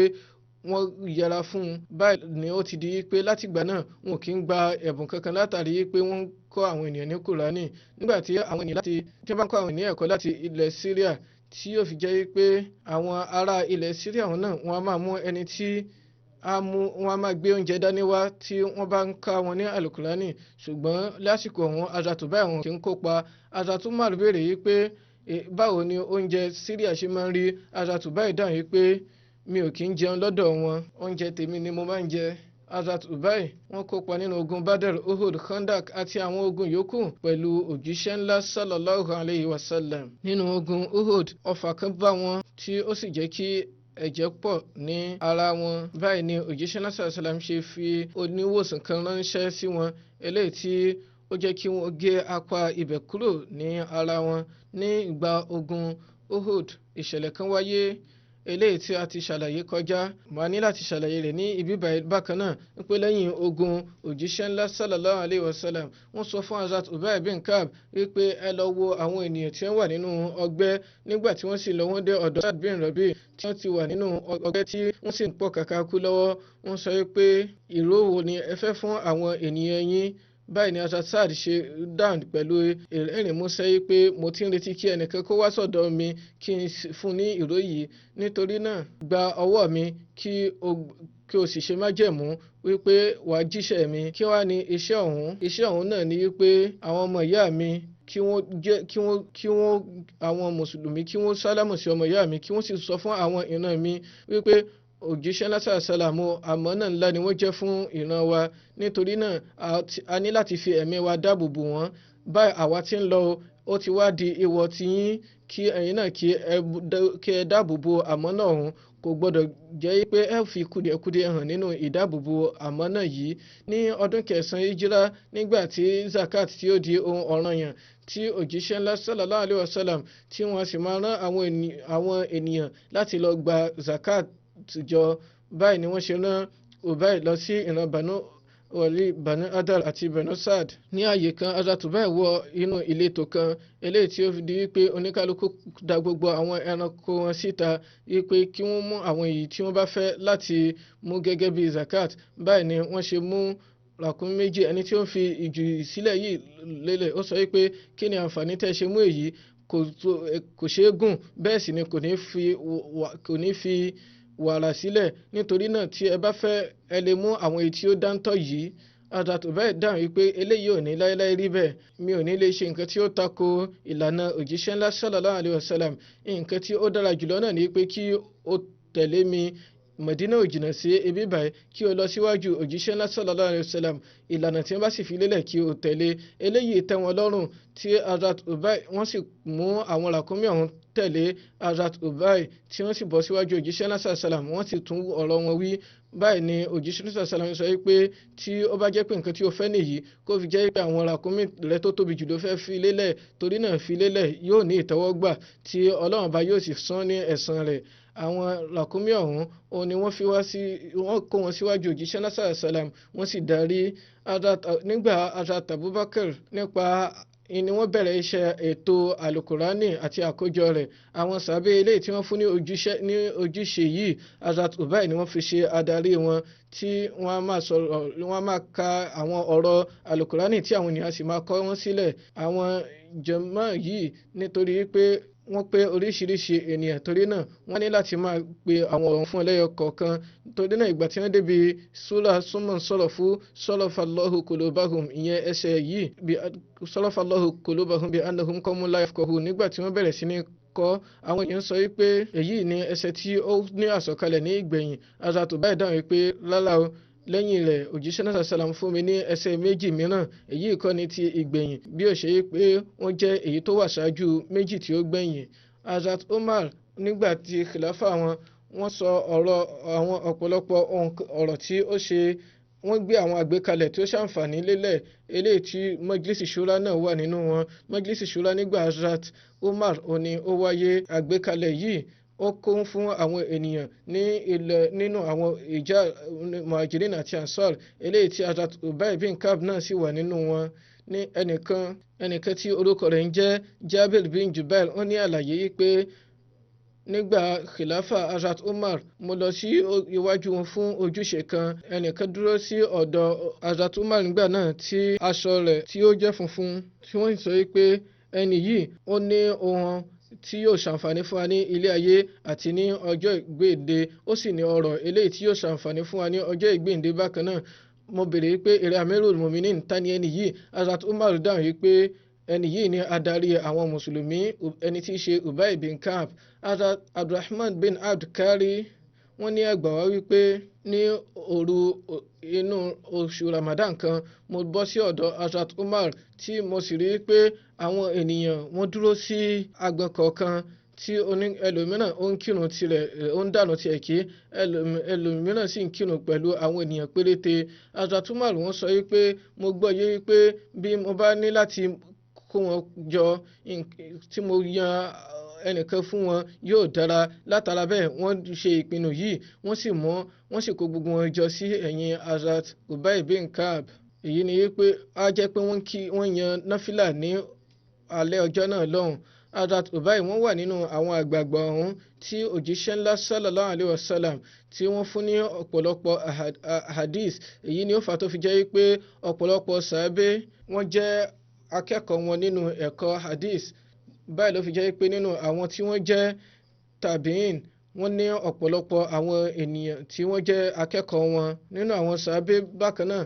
wọ́n yẹra fún un. Báyìí ni ó ti di pé látìgbà náà wọn kì í gba ẹ̀bùn kankan látàrí pé wọ́n kọ́ àwọn ènìyàn ní Kùránì. Nígbà tí àwọn ènìyàn tí wọ́n bá ń kọ́ àwọn ènìyàn ẹ̀kọ́ láti ilẹ̀ Syria, tí yóò fi jẹ́ pé àwọn ará ilẹ̀ Syria wọn náà wọ́n á máa mú ẹni tí wọ́n á máa gbé oúnjẹ dání wá tí wọ́n bá ń ká wọn ní alukurani. Ṣùgbọ́n lásìkò ọ̀hún Hazrat Ubay àwọn kì í kópa. Hazrat Umar béèrè yìí pé báwo ni oúnjẹ Syria ṣe máa ń rí. Hazrat Ubay dáhùn yìí pé mi ò kì í jẹun lọ́dọ̀ wọn, oúnjẹ tèmi ni mo máa ń jẹ. Hazrat Ubay wọ́n kópa nínú ogun Badr, Uhud, Khandak àti àwọn ogun yòókù pẹ̀lú òjíṣẹ́ ńlá sallallahu alayhi wa sallam. Nínú ogun Uhud ọfà kan bá wọn tí ó sì jẹ́ kí ẹ̀jẹ̀ pọ̀ ní ara wọn. Báyìí ni òjíṣẹ́ náà sàlám ṣe fi oníwòsàn kan ránṣẹ́ sí wọn eléyìí tí ó jẹ́ kí wọ́n gé apá ibẹ̀ kúrò ní ara wọn. Ní ìgbà ogun Uhud ìṣẹ̀lẹ̀ kan wáyé eléyìí tí a ti ṣàlàyé kọjá, màá ní láti ṣàlàyé rẹ̀ ní ibi bákan náà pé lẹ́yìn ogun òjíṣẹ́ ńlá sallallahu alayhi wa sallam wọ́n sọ fún Hazrat Ubay bin Ka'b wípé ẹ lọ wo àwọn ènìyàn tí wọ́n wà nínú ọgbẹ́. Nígbà tí wọ́n sì lọ wọ́n dé ọ̀dọ̀ Sa'd bin Rabi tí wọ́n ti wà nínú ọgbẹ́ tí wọ́n sì ń pọ̀ kàkà kú lọ́wọ́. Wọ́n sọ wípé ìró wo ni ẹ fẹ́ fún àwọn ènìyàn yín? Báyìí ni Hazrat Sa'd ṣe dáhùn pẹ̀lú ẹ̀rín músẹ́ yìí pé mo ti ń retí kí ẹnìkan kó wá sọ̀dọ̀ mi kí n fún ní ìró yìí, nítorí náà gba ọwọ́ mi kí o sì ṣe májẹ̀mú wípé wàá jíṣẹ́ mi. Kí wá ní iṣẹ́ ọ̀hún? Iṣẹ́ ọ̀hún náà ni wípé àwọn ọmọ ìyá mi kí wọ́n àwọn mùsùlùmí kí wọ́n sálámù sí ọmọ ìyá mi, kí wọ́n sì sọ fún àwọn ìran mi wípé òjíṣẹ́ lásà sálàmù àmánà ńlá ni wọ́n jẹ́ fún ìran wa, nítorí náà a ní láti fi ẹ̀mí wa dáàbò bò wọ́n. Báyìí àwa tí ń lọ ó ti wá di ìwọ tiyín kí ẹ̀yin náà kí ẹ dáàbò bò àmánà ọ̀hún. Kò gbọ́dọ̀ jẹ́ pé ẹ fi kùdìẹ̀kudiẹ hàn nínú ìdáàbòbò àmánà yìí. Ní ọdún kẹsàn-án hijira nígbà tí zakat tí ó di ohun ọ̀ranyàn tí òjíṣẹ́ ńlá sallallahu alayhi wa sallam tí wọ́n sì máa rán àwọn ènìyàn láti lọ gba zakat jọ. Báyìí ni wọ́n ṣe rán Ubay lọ sí ìran Banu Adal àti Banu Sa'd. Ní ààyè kan Hazrat Ubay wọ inú ìletò kan eléyìí tí ó fi di wípé oníkálukú da gbogbo àwọn ẹranko wọn síta wípé kí wọ́n mú àwọn èyí tí wọ́n bá fẹ́ láti mú gẹ́gẹ́ bí zakat. Báyìí ni wọ́n ṣe mú ràkúnmí méjì. Ẹni tí ó ń fi ìjù sílẹ̀ yìí lélẹ̀ ó sọ wípé kí ni àǹfààní tẹ́ ṣe mú èyí, kò ṣeé gùn, bẹ́ẹ̀ sì ni kò ní fi wàrà sílẹ̀, nítorí náà tí ẹ bá fẹ́ ẹ lè mú àwọn èyí tí ó dáńtọ́ yìí. Hazrat Ubay dáhùn wípé eléyìí ò ní láéláé rí bẹ́ẹ̀, mi ò ní lè ṣe nǹkan tí ó tako ìlànà òjíṣẹ́ ńlá sallallahu alayhi wa sallam. Nǹkan tí ó dára jùlọ náà ni pé kí o tẹ̀lé mi. Mẹ̀dínà ò jìnnà sí ibi báyìí, kí o lọ síwájú òjíṣẹ́ ńlá sallallahu alayhi wa sallam. Ìlànà tí wọ́n bá sì fi lélẹ̀ kí o tẹ̀lé. Eléyìí tẹ́ wọn lọ́rùn tí Hazrat Ubay wọ́n sì mú àwọn ràkúnmí ọ̀hún tẹ̀lé Hazrat Ubay tí wọ́n sì bọ́ síwájú òjíṣẹ́ ńlá sallallahu alayhi wa sallam. Wọ́n sì tún ọ̀rọ̀ wọn wí. Báyìí ni òjíṣẹ́ ńlá sallallahu alayhi wa sallam sọ wípé tí ó bá jẹ́ pé nǹkan tí o fẹ́ nìyí kó fi jẹ́ pé àwọn ràkúnmí rẹ tó tóbi jù ló fẹ́ fi lélẹ̀, torí náà fi lélẹ̀ yóò ní ìtẹ́wọ́gbà tí Ọlọ́run bá yóò sì san ní ẹ̀san rẹ̀. Àwọn ràkúnmí ọ̀hún òun ni wọ́n kó wọn síwájú òjíṣẹ́ náà sallallahu alayhi wa sallam. Wọ́n sì darí nígbà Hazrat Abubakar nípa ni wọ́n bẹ̀rẹ̀ iṣẹ́ ètò alukurani àti àkójọ rẹ̀. Àwọn sàbẹ̀ eléyìí tí wọ́n fún ní ojúṣe yìí Hazrat Ubay ni wọ́n fi ṣe adarí wọn, tí wọ́n máa ka àwọn ọ̀rọ̀ alukurani tí àwọn ènìyàn sì máa kọ wọ́n sílẹ̀. Àwọn jàmáà yìí nítorí pé wọ́n pé oríṣiríṣi ènìyàn, torí náà wọ́n ní láti máa pe àwọn ọ̀rọ̀ fún ẹlẹ́yọ kọ̀ọ̀kan. Torí náà ìgbà tí wọ́n débi sura súnmọ́ sọ̀rọ̀ fún sarafallahu qulubahum, ìyẹn ẹsẹ̀ yìí bí sarafallahu qulubahum bí annahum qawmun la yafqahun. Nígbà tí wọ́n bẹ̀rẹ̀ sí ní kọ́, àwọn èèyàn sọ wípé èyí ni ẹsẹ̀ tí ó ní àsọ̀kalẹ̀ ní ìgbẹ̀yìn. Hazrat Ubay dáhùn wípé lálá o, lẹ́yìn rẹ̀ òjíṣẹ́ náà sàlám fún mi ní ẹsẹ̀ méjì mìíràn, èyí kọ́ ni ti ìgbẹ̀yìn bí ó ṣe yí pé wọ́n jẹ́ èyí tó wà ṣáájú méjì tí ó gbẹ̀yìn. Hazrat Umar nígbà tí khilafa wọ́n sọ àwọn ọ̀pọ̀lọpọ̀ ọ̀rọ̀ tí ó ṣe, wọ́n gbé àwọn àgbékalẹ̀ tí ó ṣàǹfààní lélẹ̀ eléyìí tí Majlisi Shura náà wà nínú wọn. Majlisi Shura nígbà Hazrat Umar òní ó wáyé. Àgbékalẹ̀ yìí ó kún fún àwọn ènìyàn nínú àwọn ìjà Muhajirin àti Ansar eléyìí tí Hazrat Ubay bin Ka'b náà sì wà nínú wọn. Ní ẹnìkan tí orúkọ rẹ̀ ń jẹ́ Jabir bin Jubair ó ní àlàyé yìí pé nígbà khilafa Hazrat Umar mo lọ sí iwájú wọn fún ojúṣe kan. Ẹnìkan dúró sí ọ̀dọ̀ Hazrat Umar nígbà náà tí aṣọ rẹ̀ tí ó jẹ́ funfun, tí wọ́n sọ pé ẹni yìí ó ní ohun tí yóò ṣàǹfààní fún wa ní ilé ayé àti ní ọjọ́ ìgbéǹde, ó sì ní ọrọ̀ eléyìí tí yóò ṣàǹfààní fún wa ní ọjọ́ ìgbéǹde bákan náà. Mo béèrè pé èrè Amirul Mu'minin ta ni ẹni yìí? Hazrat Umar dáhùn wípé ẹni yìí ni adarí àwọn mùsùlùmí, ẹni tí í ṣe Ubay bin Ka'b. Hazrat Abdurrahman bin Abd Kari wọ́n ní ẹgbà wá wípé ní òru inú oṣù Ramadan kan mo bọ́ sí ọ̀dọ̀ Hazrat Umar tí mo sì rí pé àwọn ènìyàn wọ́n dúró sí agbọn kọ̀ọ̀kan tí ẹlòmíràn ó ń kírun tirẹ̀ ó ń dànù tiẹ̀ kí ẹlòmíràn sì ń kírun pẹ̀lú àwọn ènìyàn péréte. Hazrat Umar wọ́n sọ wípé mo gbọ́ yé wípé bí mo bá ní láti kó wọn jọ tí mo yan ẹnìkan fún wọn yóò dára. Látara bẹ́ẹ̀ wọ́n ṣe ìpinnu yìí wọ́n sì kó gbogbo wọn jọ sí ẹ̀yìn Hazrat Ubay bin Ka'b. Èyí ni wípé á jẹ́ pé wọ́n yan náfìlà ní alẹ́ ọjọ́ náà lọ́hùn. Hazrat Ubay wọ́n wà nínú àwọn àgbààgbà ọ̀hún tí òjíṣẹ́ ńlá sallallahu alayhi wa sallam tí wọ́n fún ní ọ̀pọ̀lọpọ̀ hadith. Èyí ni ó fà tó fi jẹ́ wípé ọ̀pọ̀lọpọ̀ sàábé wọ́n jẹ́ akẹ́kọ̀ọ́ wọn nínú ẹ̀kọ́ hadith. Báyìí ló fi jẹ́ pé nínú àwọn tí wọ́n jẹ́ tabi'in wọ́n ní ọ̀pọ̀lọpọ̀ àwọn ènìyàn tí wọ́n jẹ́ akẹ́kọ̀ọ́ wọn nínú àwọn sàábé. Bákan náà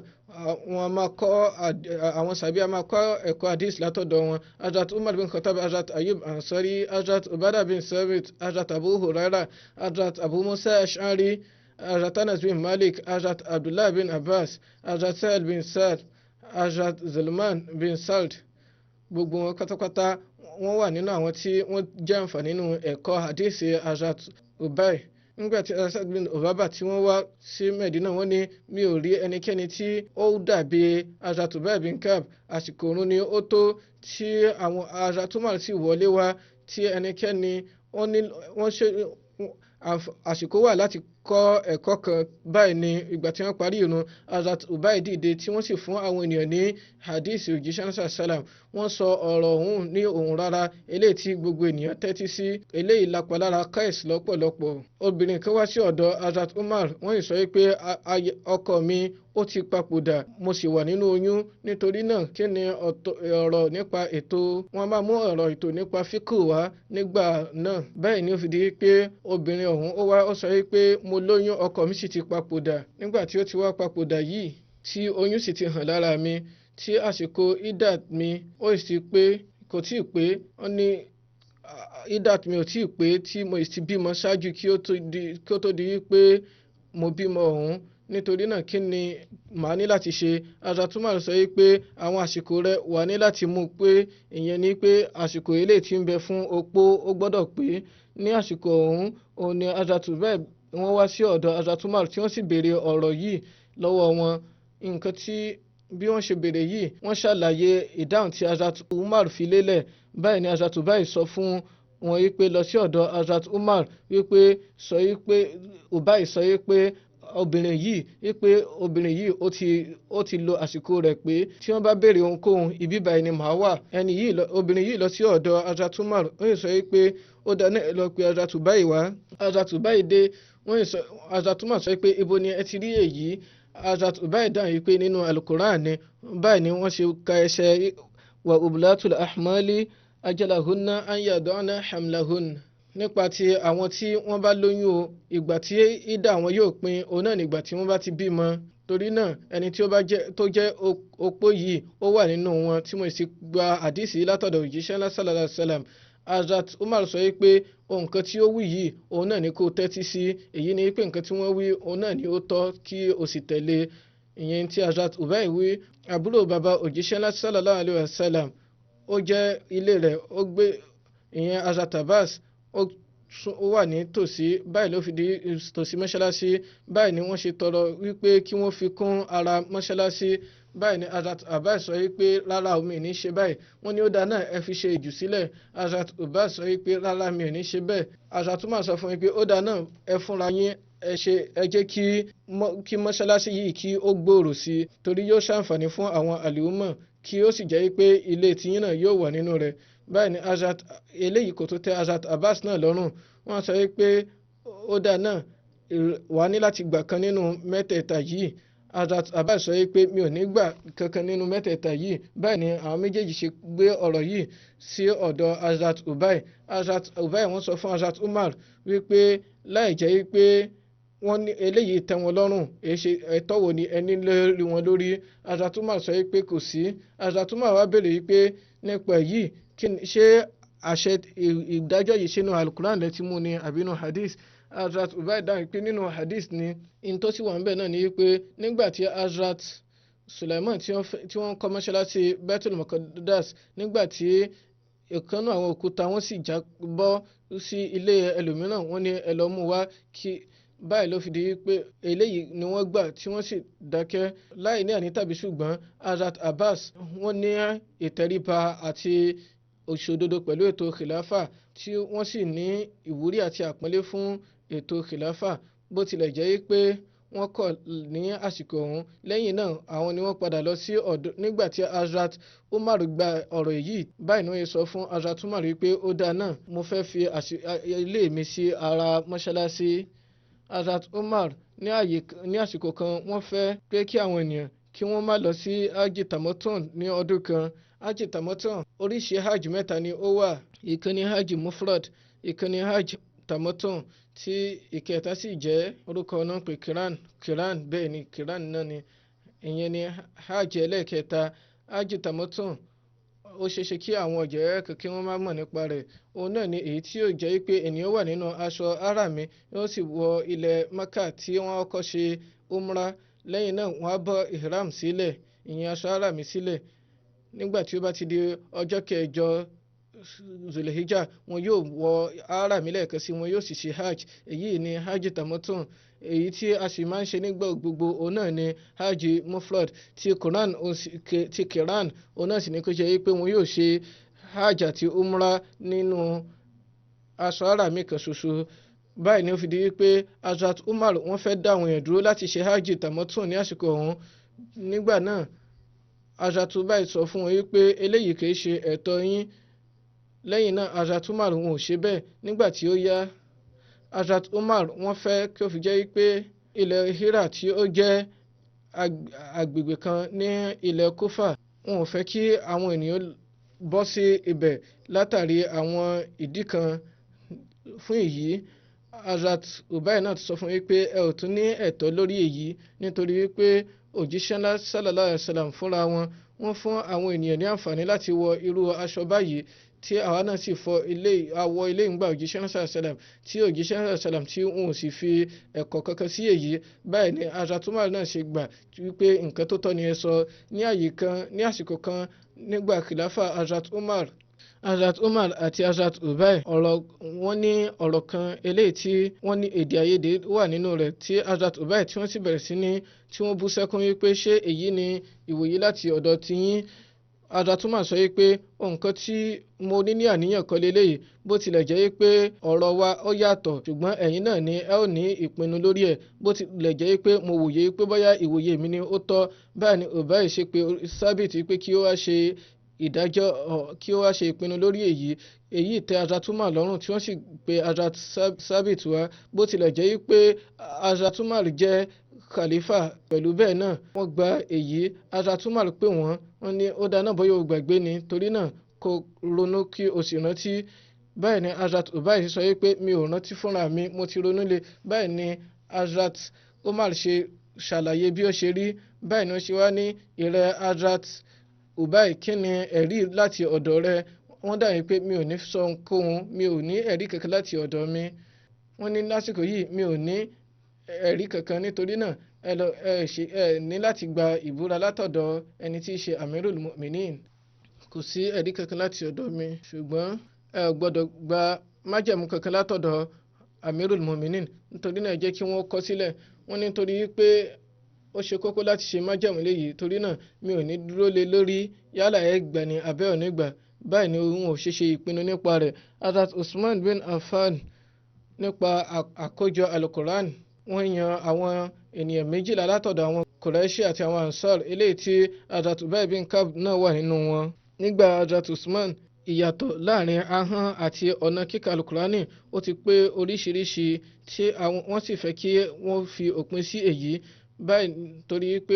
àwọn sàábé a máa kọ́ ẹ̀kọ́ hadith látọ̀dọ̀ wọn. Hazrat Umar bin Khattab, Hazrat Ayub Ansari, Hazrat Ubadah bin Sabit, Hazrat Abu Huraira, Hazrat Abu Musa Ash'ari, Hazrat Anas bin Malik, Hazrat Abdullah bin Abbas, Hazrat Sa'id bin Sa'd, Hazrat Zulman bin Sald. Gbogbo wọn pátápátá wọ́n wà nínú àwọn tí wọ́n jẹ́ àǹfààní nínú ẹ̀kọ́ hadith Hazrat Ubay. Nígbà tí Asad bin Obaba tí wọ́n wá sí Medina wọ́n ní mi ò rí ẹnikẹ́ni tí ó dàbí Hazrat Ubay bin Ka'b. Àsìkò òrun ni ó tó tí àwọn Hazrat Umar sì wọlé wá tí ẹnikẹ́ni wọ́n ṣe àsìkò wà láti kọ́ ẹ̀kọ́ kan. Báyìí ni ìgbà tí wọ́n parí ìrun Hazrat Ubay dìde tí wọ́n sì fún àwọn ènìyàn ní hadith òjíṣẹ́ náà sálàm. Wọ́n sọ ọ̀rọ̀ ọ̀hún ní ohùn rárá eléyìí tí gbogbo ènìyàn tẹ́tí sí. Eléyìí lápa lára Qais lọ́pọ̀lọpọ̀. Obìnrin kan wá sí ọ̀dọ̀ Hazrat Umar wọ́n sì sọ pé ọkọ mi ó ti papòdà mo sì wà nínú oyún. Nítorí náà kí ni ọ̀rọ̀ nípa ètò wọn máa mú ọ̀rọ̀ ètò nípa fíkù wá nígbà náà. Báyìí ni ó fi di pé obìnrin ọ̀hún ó wá ó sọ pé mo lóyún ọkọ mi sì ti papòdà. Nígbà tí ó ti wá papòdà yìí tí oyún sì ti hàn lára mi tí àsìkò idat mi ó sì pé kò tíì pé wọ́n ní idat mi ò tíì pé tí mo sì bímọ ṣáájú kí ó tó di wípé mo bímọ ọ̀hún. Nítorí náà kí ni màá ní láti ṣe? Hazrat Umar sọ wípé àwọn àsìkò rẹ wà ní láti mú pé ìyẹn ni pé àsìkò eléyìí tí ń bẹ fún opó ó gbọ́dọ̀ pé. Ní àsìkò ọ̀hún òun ni Hazrat Ubay wọ́n wá sí ọ̀dọ̀ Hazrat Umar tí wọ́n sì béèrè ọ̀rọ̀ yìí lọ́wọ́ wọn. Nǹkan tí bí wọ́n ṣe béèrè yìí wọ́n ṣàlàyé ìdáhùn tí Hazrat Umar fi lélẹ̀. Báyìí ni Hazrat Ubay sọ fún wọn wípé lọ sí ọ̀dọ̀ Hazrat Umar wípé Ubay sọ wípé obìnrin yìí ó ti lo àsìkò rẹ̀ pé tí wọ́n bá béèrè ohunkóhun ibi báyìí ni màá wà. Obìnrin yìí lọ sí ọ̀dọ̀ Hazrat Umar ó sì sọ wípé ó dáná lọ pé Hazrat Ubay wá. Hazrat Ubay dé Hazrat Umar sọ pé ibo ni ẹ ti rí èyí? Hazrat Ubay dáhùn wípé nínú Al-Qur'an ni. Báyìí ni wọ́n ṣe ka ẹsẹ̀ wa ublatul ahmali ajalahunna an yada'na hamlahunna. Nípa ti àwọn tí wọ́n bá lóyún o ìgbà tí ìdá wọn yóò pin òun náà nígbà tí wọ́n bá ti bímọ. Torí náà ẹni tí tó jẹ́ opó yìí ó wà nínú wọn tí mo sì gba àdìsí látọ̀dọ̀ òjíṣẹ́ ńlá sallallahu alaihi wasallam. Hazrat Umar sọ wípé nǹkan tí ó wí yìí òun náà ni kó tẹ́tí sí. Èyí ni pé nǹkan tí wọ́n wí òun náà ni ó tọ́ kí o sì tẹ̀lé. Ìyẹn tí Hazrat Ubay wí àbúrò bàbá òjíṣẹ́ ńlá sallallahu alaihi wasallam ó jẹ́ ilé rẹ̀ ó gbé ìyẹn Hazrat Abbas ó wà ní tòsí. Báyìí ló fi di tòsí mọ́ṣáláṣí. Báyìí ni wọ́n ṣe tọrọ wípé kí wọ́n fi kún ara mọ́ṣáláṣí. Báyìí ni Hazrat Abbas sọ wípé rárá mi ò ní ṣe báyìí. Wọ́n ní ó dáa náà ẹ fi ṣe ìjù sílẹ̀. Hazrat Abbas sọ wípé rárá mi ò ní ṣe bẹ́ẹ̀. Hazrat Umar sọ fún wípé ó dáa náà ẹ fúnra yín ẹ jẹ́ kí mọ́ṣáláṣí yìí kí ó gbòòrò sí i torí yóò ṣàǹfààní fún àwọn àlùmọ̀ kí ó sì jẹ́ wípé ilé tiyín náà yóò wà nínú rẹ̀. Báyìí ni eléyìí kò tó tẹ́ Hazrat Abbas náà lọ́rùn. Wọ́n sọ wípé ó dáa náà wà ní láti gbà kan nínú mẹ́tẹ̀ẹ̀ta yìí. Hazrat Abbas sọ wípé mi ò ní gbà kankan nínú mẹ́tẹ̀ẹ̀ta yìí. Báyìí ni àwọn méjèèjì ṣe gbé ọ̀rọ̀ yìí sí ọ̀dọ̀ Hazrat Ubay. Hazrat Ubay wọ́n sọ fún Hazrat Umar wípé láì jẹ́ wípé wọ́n ní eléyìí tẹ́ wọn lọ́rùn ẹ̀tọ́ wo ni ẹni lórí wọn lórí. Hazrat Umar sọ wípé kò sí. Hazrat Umar wá béèrè wípé nípa yìí ṣé àṣẹ ìdájọ́ yìí sínú Al-Qur'an lẹ́tí mú ni àbínú hadith? Hazrat Ubay dáhùn pé nínú hadith ni. In tó sì wà ń bẹ̀ náà ni wípé nígbà tí Hazrat Sulaiman tí wọ́n kọ́ mọ́ṣáláṣí Baitul Muqaddas nígbà tí ìkànnà àwọn òkúta wọ́n sì já bọ́ sí ilé ẹlòmíràn, wọ́n ní ẹ lọ mú wá kí báyìí ló fi di pé eléyìí ni wọ́n gbà tí wọ́n sì dákẹ́ láì ní àní tàbí ṣùgbọ́n. Hazrat Abbas wọ́n ní ìtẹríba àti òṣòdodo pẹ̀lú ètò khilafa tí wọ́n sì ní ìwúrí àti àpọ́nlé fún ètò khilafa bó tilẹ̀ jẹ́ pé wọ́n kọ̀ ní àsìkò ọ̀hún. Lẹ́yìn náà àwọn ni wọ́n padà lọ sí ọ̀dọ̀ nígbà tí Hazrat Umar gba ọ̀rọ̀ yìí báyìí ni wọ́n sọ fún Hazrat Umar wípé ó dáa náà mo fẹ́ fi ilé mi sí ara mọ́ṣáláṣí. Hazrat Umar ní àsìkò kan wọ́n fẹ́ pé kí àwọn ènìyàn kí wọ́n má lọ sí hajj tamattu ní ọdún kan. Hajj tamattu oríṣi hajj mẹ́ta ni ó wà, ìkan ni hajj mufrad, ìkan ni hajj tamattu tí ìkẹta sì jẹ́ orúkọ náà pé kiran bẹ́ẹ̀ ni kiran náà ni ìyẹn ni hajj ẹlẹ́ẹ̀kẹta. Hajj tamattu ó ṣeéṣe kí àwọn ọ̀jẹ̀ kí wọ́n má mọ̀ nípa rẹ̀. Òun náà ni èyí tí yóò jẹ́ pé ènìyàn wà nínú aṣọáràmì yóò sì wọ ilẹ̀ Maka tí wọ́n kọ́ ṣe umrah. Lẹ́yìn náà wọ́n á bọ́ ihram sílẹ̀, ìyẹn aṣọáràmì sílẹ̀. Nígbà tí ó bá ti di ọjọ́ kẹjọ Zulhijjah wọn yóò wọáràmì lẹ́ẹ̀kan sí, wọn yóò sì ṣe hajj. Èyí ni hajj tamattu. Èyí tí a sì máa ń ṣe nígbà gbogbo òun náà ni hajj mufrad ti kiran òun náà sì ní kó ṣe pé wọn yóò ṣe hajj àti umrah nínú aṣọáràmì kan ṣoṣo. Báyìí ni ó fi di wípé Hazrat Umar wọ́n fẹ́ dá àwọn èèyàn dúró láti ṣe hajj tamattu ní àsìkò ọ̀hún. Nígbà náà Hazrat Ubay sọ fún wọn wípé eléyìí kìí ṣe ẹ̀tọ́ yín. Lẹ́yìn náà Hazrat Umar wọn ò ṣe bẹ́ẹ̀. Nígbà tí ó yá Hazrat Umar wọ́n fẹ́ kí ó fi jẹ́ wípé ilẹ̀ Hira tí ó jẹ́ agbègbè kan ní ilẹ̀ Kufa wọn ò fẹ́ kí àwọn ènìyàn bọ́ sí ibẹ̀ látàrí àwọn ìdí kan. Fún èyí Hazrat Ubay náà ti sọ fún wípé ẹ ò tún ní ẹ̀tọ́ lórí èyí nítorí wípé òjíṣẹ́ ńlá sallallahu alaihi wasallam fúnra wọ́n fún àwọn ènìyàn ní àǹfààní láti wọ irú aṣọ báyìí tí àwa náà sì fọ àwọ̀ ilé ìgbà òjíṣẹ́ ńlá sallallahu alaihi wasallam tí òjíṣẹ́ ńlá sallallahu alaihi wasallam tí wọn ò sì fi ẹ̀kọ́ kankan sí èyí. Báyìí ni Hazrat Umar náà ṣe gbà wípé nǹkan tó tọ́ ni ẹ sọ. Ní àsìkò kan nígbà khilafa Hazrat Umar àti Hazrat Ubay wọ́n ní ọ̀rọ̀ kan eléyìí tí wọ́n ní èdè àìyedè wà nínú rẹ̀ tí Hazrat Ubay tí wọ́n sì bẹ̀rẹ̀ sí ní tí wọ́n bú sẹ́kún wípé ṣé èyí ni ìwòye láti ọ̀dọ̀ tiyín. Hazrat Umar sọ wípé nǹkan tí mo ní àníyàn kan leléyìí bó tilẹ̀ jẹ́ wípé ọ̀rọ̀ wa ó yàtọ̀ ṣùgbọ́n ẹ̀yin náà ni ẹ ò ní ìpinnu lórí ẹ̀ bó tilẹ̀ jẹ́ wípé mo wòye wípé bóyá ìwòye mi ni ó tọ́. Báyìí ni Ubay ṣe pé Sábìt wípé kí ó wá ṣe ìdájọ́ kí ó wá ṣe ìpinnu lórí èyí tẹ́ Hazrat Umar lọ́rùn tí wọ́n sì pe Hazrat Sábìt wá bó tilẹ̀ jẹ́ wípé Hazrat Umar jẹ́ khalifa. Pẹ̀lú bẹ́ẹ̀ náà wọ́n gba èyí. Hazrat Umar pè wọ́n ní ó dáná bóyá o gbàgbé ni torí náà kó ronú kí o sì rántí. Báyìí ni Hazrat Ubay sọ wípé mi ò rántí fúnra mi, mo ti ronú lé. Báyìí ni Hazrat Umar ṣe ṣàlàyé bí ó ṣe rí. Báyìí ni ó ṣe wá ní ìrẹ́ Hazrat Ubay kí ni ẹ̀rí láti ọ̀dọ̀ rẹ. Wọ́n dà wípé mi ò ní sọ ohunkóhun, mi ò ní ẹ̀rí kankan láti ọ̀dọ̀ mi. Wọ́n ní lásìkò yìí mi ò ní ẹ̀rí kankan nítorí náà ẹ ní láti gba ìbúra látọ̀dọ̀ ẹni tí í ṣe Amirul Mu'minin. Kò sí ẹ̀rí kankan láti ọ̀dọ̀ mi ṣùgbọ́n ẹ ò gbọ́dọ̀ gba májẹ̀mú kankan látọ̀dọ̀ Amirul Mu'minin nítorí náà jẹ́ kí wọ́n kọ sílẹ̀. Wọ́n ní nítorí pé ó ṣe kókó láti ṣe májẹ̀mú léyìí torí náà mi ò ní dúró lé lórí yálà ẹ gbà ní abẹ́ òní gbà. Báyìí ni òun ò ṣe ìpinnu nípa rẹ̀. Hazrat Usman bin Affan nípa àkójọ alukoran wọ́n yan àwọn ènìyàn méjìlá látọ̀dọ̀ àwọn Quraishi àti àwọn Ansar eléyìí tí Hazrat Ubay bin Ka'b náà wà nínú wọn. Nígbà Hazrat Usman ìyàtọ̀ láàrin ahọ́n àti ọ̀nà kíkà alukurani ó ti pé oríṣiríṣi tí wọ́n sì fẹ́ kí wọ́n fi òpin sí èyí. Báyìí torí pé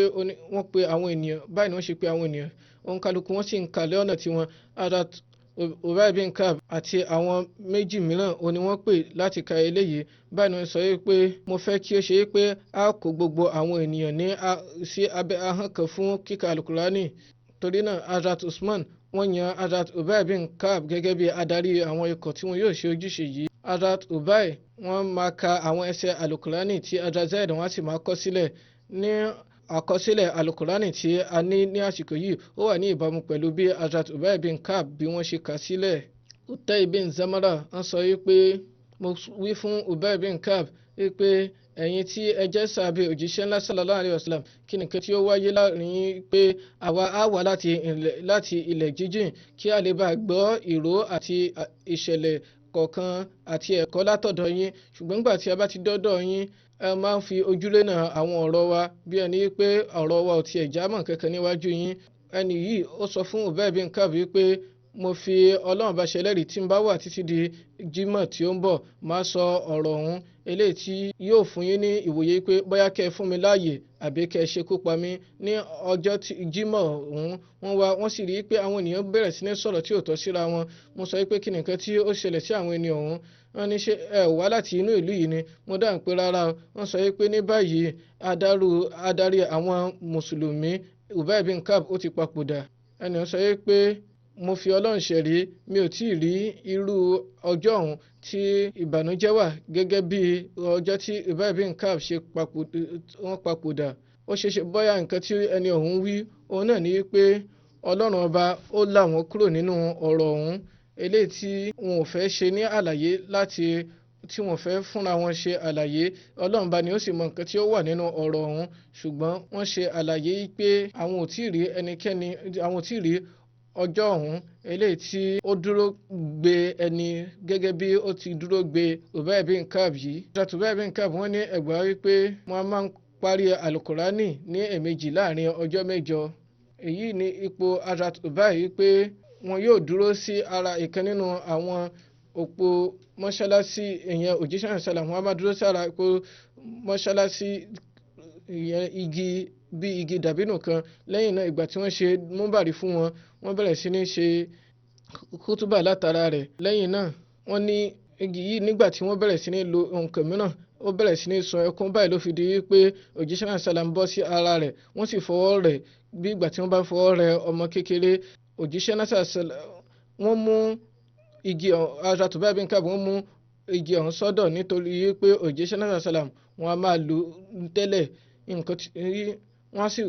wọ́n pe àwọn ènìyàn báyìí ni wọ́n ṣe pe àwọn ènìyàn òǹkàlùkù wọ́n sì ń kalẹ̀ ọ̀nà tiwọn. Hazrat Ubay bin Ka'b àti àwọn méjì mìíràn ni wọ́n pè láti ka eléyìí. Báyìí ni wọ́n sọ pé mo fẹ́ kí ó ṣe pé a kó gbogbo àwọn ènìyàn sí abẹ́ ahọ́n kan fún kíkà alukurani. Torí náà Hazrat Usman wọ́n yan Hazrat Ubay bin Ka'b gẹ́gẹ́ bí adarí àwọn ikọ̀ tí wọ́n yóò ṣe ojúṣe yìí. Hazrat Ubay wọ́n máa ka àwọn ẹsẹ̀ alukurani tí Hazrat Zaid wọ́n sì máa kọ sílẹ̀ ní àkọsílẹ̀ alukurani tí a ní àsìkò yìí ó wà ní ìbámu pẹ̀lú bí Hazrat Ubay bin Ka'b bí wọ́n ṣe kà sílẹ̀. Utay bin Zamara ń sọ wípé mo wí fún Ubay bin Ka'b wípé ẹ̀yin tí ẹ jẹ́ sàbẹ̀ òjíṣẹ́ ńlá sallallahu alayhi wa sallam kí nìkan tí ó wáyé láàrin yín pé àwa á wà láti ilẹ̀ jíjìn kí a lè bá gbọ́ ìró àti ìṣẹ̀lẹ̀ kọ̀ọ̀kan àti ẹ̀kọ́ látọ̀dọ̀ yín, ṣùgbọ́n nígbà tí a bá ti dọ́dọ̀ yín ẹ máa ń fi ojúlé náà àwọn ọ̀rọ̀ wa bí ẹni pé ọ̀rọ̀ wa ò tiẹ̀ jámọ́ kankan níwájú yín. Ẹni yìí ó sọ fún Ubay bin Ka'b wípé mo fi Ọlọ́run bá ṣẹlẹ́rìí tí ń bá wà títí di Jímọ̀ tí ó ń bọ̀ máa sọ ọ̀rọ̀ ọ̀hún eléyìí tí yóò fún yín ní ìwòye pé bóyá kẹ́ ẹ fún mi láàyè àbí kẹ́ ẹ ṣekú pa mí. Ní ọjọ́ Jímọ̀ ọ̀hún wọ́n sì rí i pé àwọn ènìyàn bẹ̀rẹ̀ sí ní sọ̀rọ̀ tí ò tọ́ síra wọn. Mo sọ pé kí nìkan tí ó ṣẹlẹ̀ sí àwọn ènìyàn ọ̀hún. Wọ́n ní ṣé ẹ wá láti inú ìlú yìí ni? Mo dáhùn pé rárá. Wọ́n sọ pé ní báyìí adarí àwọn mùsùlùmí Ubay bin Ka'b ó ti papòdà. Ẹnìyàn sọ pé mo fi Ọlọ́run ṣẹ̀rí mi ò tí ì rí irú ọjọ́ ọ̀hún tí ìbànújẹ́ wà gẹ́gẹ́ bí ọjọ́ tí Ubay bin Ka'b ṣe papòdà. Ó ṣeéṣe bóyá nǹkan tí ẹni ọ̀hún wí òun náà ní pé Ọlọ́run ọba ó là wọ́n kúrò nínú ọ̀rọ̀ ọ̀hún eléyìí tí wọn ò fẹ́ ṣe ní àlàyé tí wọ́n fẹ́ fúnra wọn ṣe àlàyé. Ọlọ́run bá ní ó sì mọ nǹkan tí ó wà nínú ọ̀rọ̀ ọ̀hún, ṣùgbọ́n wọ́n ṣe àlàyé pé àwọn ò tí ì rí ọjọ́ ọ̀hún eléyìí tí ó dúró gbé ẹni gẹ́gẹ́ bí ó ti dúró gbé Ubay bin Ka'b yìí. Hazrat Ubay bin Ka'b wọ́n ní ẹgbàá wípé wọ́n máa ń parí alukurani ní ẹ̀ẹ̀mejì láàrin ọjọ́ mẹ́jọ. Èyí ni ipò Hazrat Ubay wípé wọn yóò dúró sí ara ìkan nínú àwọn òpó mọ́ṣáláṣí ìyẹn òjíṣẹ́ sálàm wọ́n máa dúró sí ara ipò mọ́ṣáláṣí ìyẹn igi dàbínù kan. Lẹ́yìn náà ìgbà tí wọ́n ṣe múbàrí fún wọn wọ́n bẹ̀rẹ̀ sí ní ṣe kútúbà látara rẹ̀. Lẹ́yìn náà wọ́n ní igi yìí nígbà tí wọ́n bẹ̀rẹ̀ sí ní lo nǹkan mìíràn ó bẹ̀rẹ̀ sí ní sọ ẹkún báyìí ló fi di wípé òjíṣẹ́ náà sálàm bọ́ sí ara rẹ̀ wọ́n sì fọwọ́ rẹ̀ bí ìgbà tí wọ́n bá fọwọ́ rẹ̀ ọmọ kékeré. Òjíṣẹ́ náà sálàm wọ́n mú igi Hazrat Ubay bin Ka'b wọ́n mú igi ọ̀hún sọ́dọ̀ nítorí pé òjíṣẹ́ náà sálàm wọ́n á máa lò tẹ́lẹ̀ nǹkan tí wọ́n sì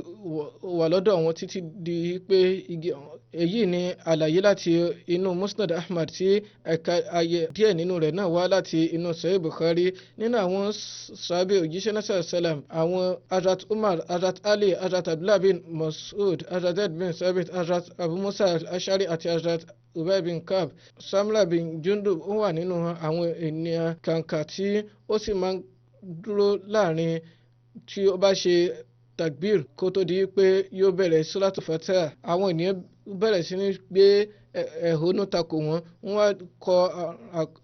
wà lọ́dọ̀ wọn títí di pé igi èyí ni àlàyé láti inú Musnad Ahmad tí ẹ̀ka ayé díẹ̀ nínú rẹ̀ náà wá láti inú Sahih Bukhari. Nínú àwọn sàhábé òjíṣẹ́ náà sálàm àwọn Hazrat Umar, Hazrat Ali, Hazrat Abdullah bin Mas'ud, Hazrat Zaid bin Sabit, Hazrat Abu Musa al-Ash'ari àti Hazrat Ubay bin Ka'b. Samla bin Jundub ó wà nínú àwọn ènìyàn kàǹkà tí ó sì máa ń dúró láàrin tí ó bá ṣe takbir kó tó di pé yóò bẹ̀rẹ̀ suratu Fatiha. Àwọn ènìyàn bẹ̀rẹ̀ sí ní gbé ẹ̀hónú takò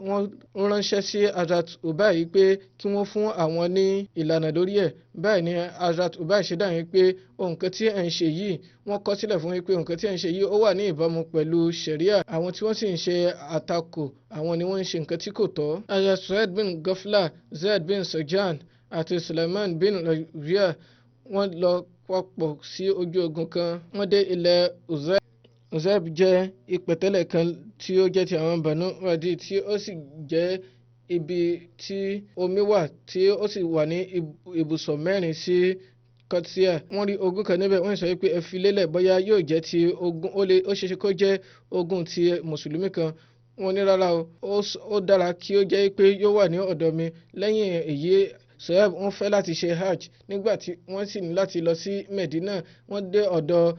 wọ́n ránṣẹ́ sí Hazrat Ubay pé kí wọ́n fún àwọn ní ìlànà lórí ẹ̀. Báyìí ni Hazrat Ubay ṣe dáhùn pé nǹkan tí ẹ̀ ń ṣe yìí wọ́n kọ sílẹ̀ fún pé nǹkan tí ẹ̀ ń ṣe yìí ó wà ní ìbámu pẹ̀lú ṣẹ̀ríà. Àwọn tí wọ́n sì ń ṣe àtakò àwọn ni wọ́n ń ṣe nǹkan tí kò tọ́. Hazrat Suhaid bin Ghafla, Zaid bin Sajan àti Sulaiman bin Rabi'a wọ́n lọ papọ̀ sí ojú ogun kan. Wọ́n dé ilẹ̀ Uzaib jẹ́ ìpẹ̀tẹ́lẹ̀ kan tí ó jẹ́ ti àwọn Banu Wadi tí ó sì jẹ́ ibi tí omi wà tí ó sì wà ní ibùsọ̀ 4 sí Qadisiyya. Wọ́n rí ogun kan níbẹ̀ wọ́n sọ pé ẹ fi lélẹ̀ bóyá yóò jẹ́ ti ogun ó ṣeéṣe kó jẹ́ ogun ti mùsùlùmí kan. Wọ́n ní rárá ó dára kí ó jẹ́ pé yóò wà ní ọ̀dọ̀ mi. Lẹ́yìn èyí Suhaib wọ́n fẹ́ láti ṣe hajj nígbà tí wọ́n sì ní láti lọ sí Medina. Wọ́n dé ọ̀dọ̀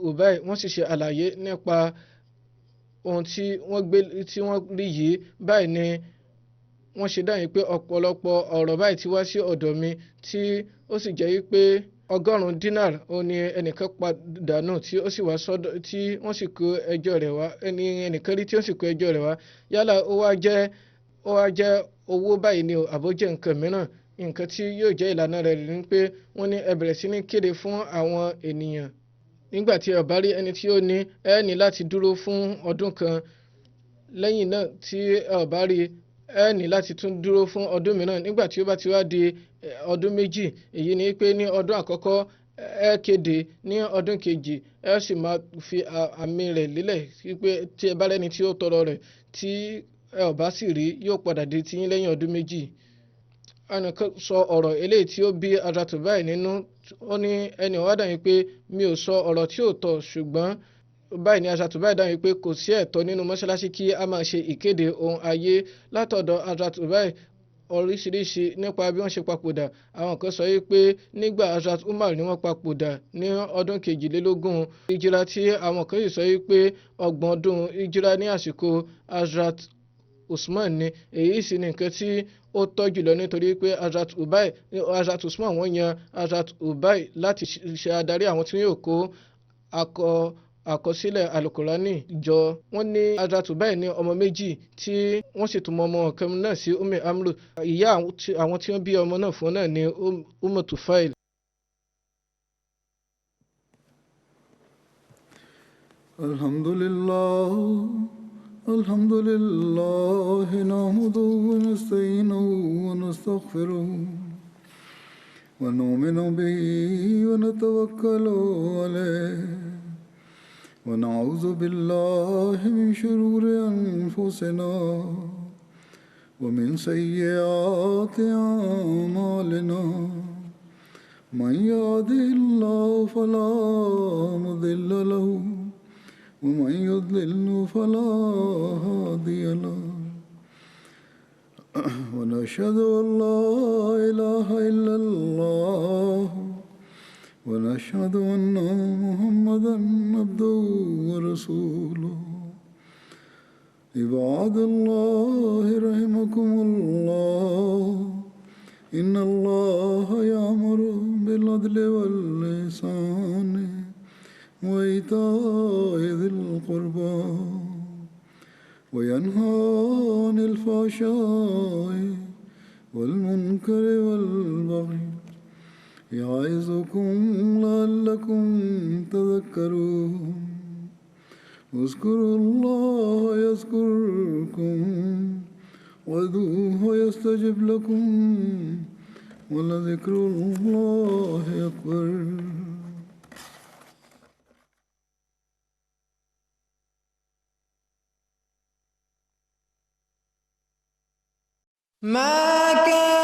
Ubay wọ́n sì ṣe àlàyé nípa ohun tí wọ́n rí yìí. Báyìí ni wọ́n ṣe dáhùn pé ọ̀pọ̀lọpọ̀ ọ̀rọ̀ báyìí ti wá sí ọ̀dọ̀ mi tí ó sì jẹ́ pé 100 dinar ó ní ẹnìkan pàdánù tí ó sì wá sọ́dọ̀ tí wọ́n sì kó ẹjọ́ rẹ̀ wá ẹnìkan rí tí ó sì kó ẹjọ́ rẹ̀ wá yálà ó wá jẹ́ owó báyìí ni àbójẹ́ nǹkan mìíràn. Nǹkan tí yóò jẹ́ ìlànà rẹ̀ ni pé wọ́n ní ẹ bẹ̀rẹ̀ sí ní kéde fún àwọn ènìyàn nígbà tí ẹ bá rí ẹni tí ó ní ẹ ní láti dúró fún ọdún kan. Lẹ́yìn náà tí ẹ bá rí ẹ ní láti tún dúró fún ọdún mìíràn. Nígbà tí ó bá ti wá di ọdún méjì èyí ni pé ní ọdún àkọ́kọ́ ẹ kéde, ní ọdún kejì ẹ sì máa fi àmì rẹ̀ lélẹ̀ pé tí ẹ bá rẹ́ni tí ó tọrọ rẹ̀ tí ẹ ò bá sì rí yóò padà dé tiyín lẹ́yìn ọdún méjì. ẹnìkan sọ ọ̀rọ̀ eléyìí tí ó bí Hazrat Ubay nínú. Ó ní ẹnì wá dàn yín pé mi ò sọ ọ̀rọ̀ tí ò tọ́, ṣùgbọ́n báyìí ni Hazrat Ubay dàn yín pé kò sí ẹ̀tọ́ nínú mọ́ṣáláṣí kí a máa ṣe ìkéde ohun ayé látọ̀dọ̀ Hazrat Ubay oríṣiríṣi nípa bí wọ́n ṣe papòdà. Àwọn kan sọ wípé nígbà Hazrat Umar ni wọ́n papòdà ní ọdún 22 ìjìrà, tí àwọn kan sì sọ wípé 30 ọdún ìjìrà ní àsìkò Hazrat Usman ni. Èyí sì ni nǹkan tí ó tọ́ jùlọ, nítorí pé Hazrat Usman wọ́n yan Hazrat Ubay láti ṣe adarí àwọn tí yóò kó àkọsílẹ̀ alukurani jọ. Wọ́n ní Hazrat Ubay ní ọmọ méjì tí wọ́n sì tún mọ ọmọ kan náà sí Ummi Amru. Ìyá àwọn tí wọ́n bí ọmọ náà fún náà ní Ummu Tufail. الحمد لله نحمده ونستعينه ونستغفره ونؤمن به ونتوكل عليه ونعوذ بالله من شرور أنفسنا ومن سيئات أعمالنا من يهده الله فلا مضل له ومن يضلل فلا هادي له ونشهد أن لا إله إلا الله ونشهد أن محمدا عبده ورسوله عباد الله رحمكم الله إن الله يأمر بالعدل والإحسان وإيتاء ذي القربى وينهى عن الفحشاء والمنكر والبغي يعظكم لعلكم تذكرون اذكروا الله يذكركم وادعوه يستجب لكم ولذكر الله أكبر. ما كان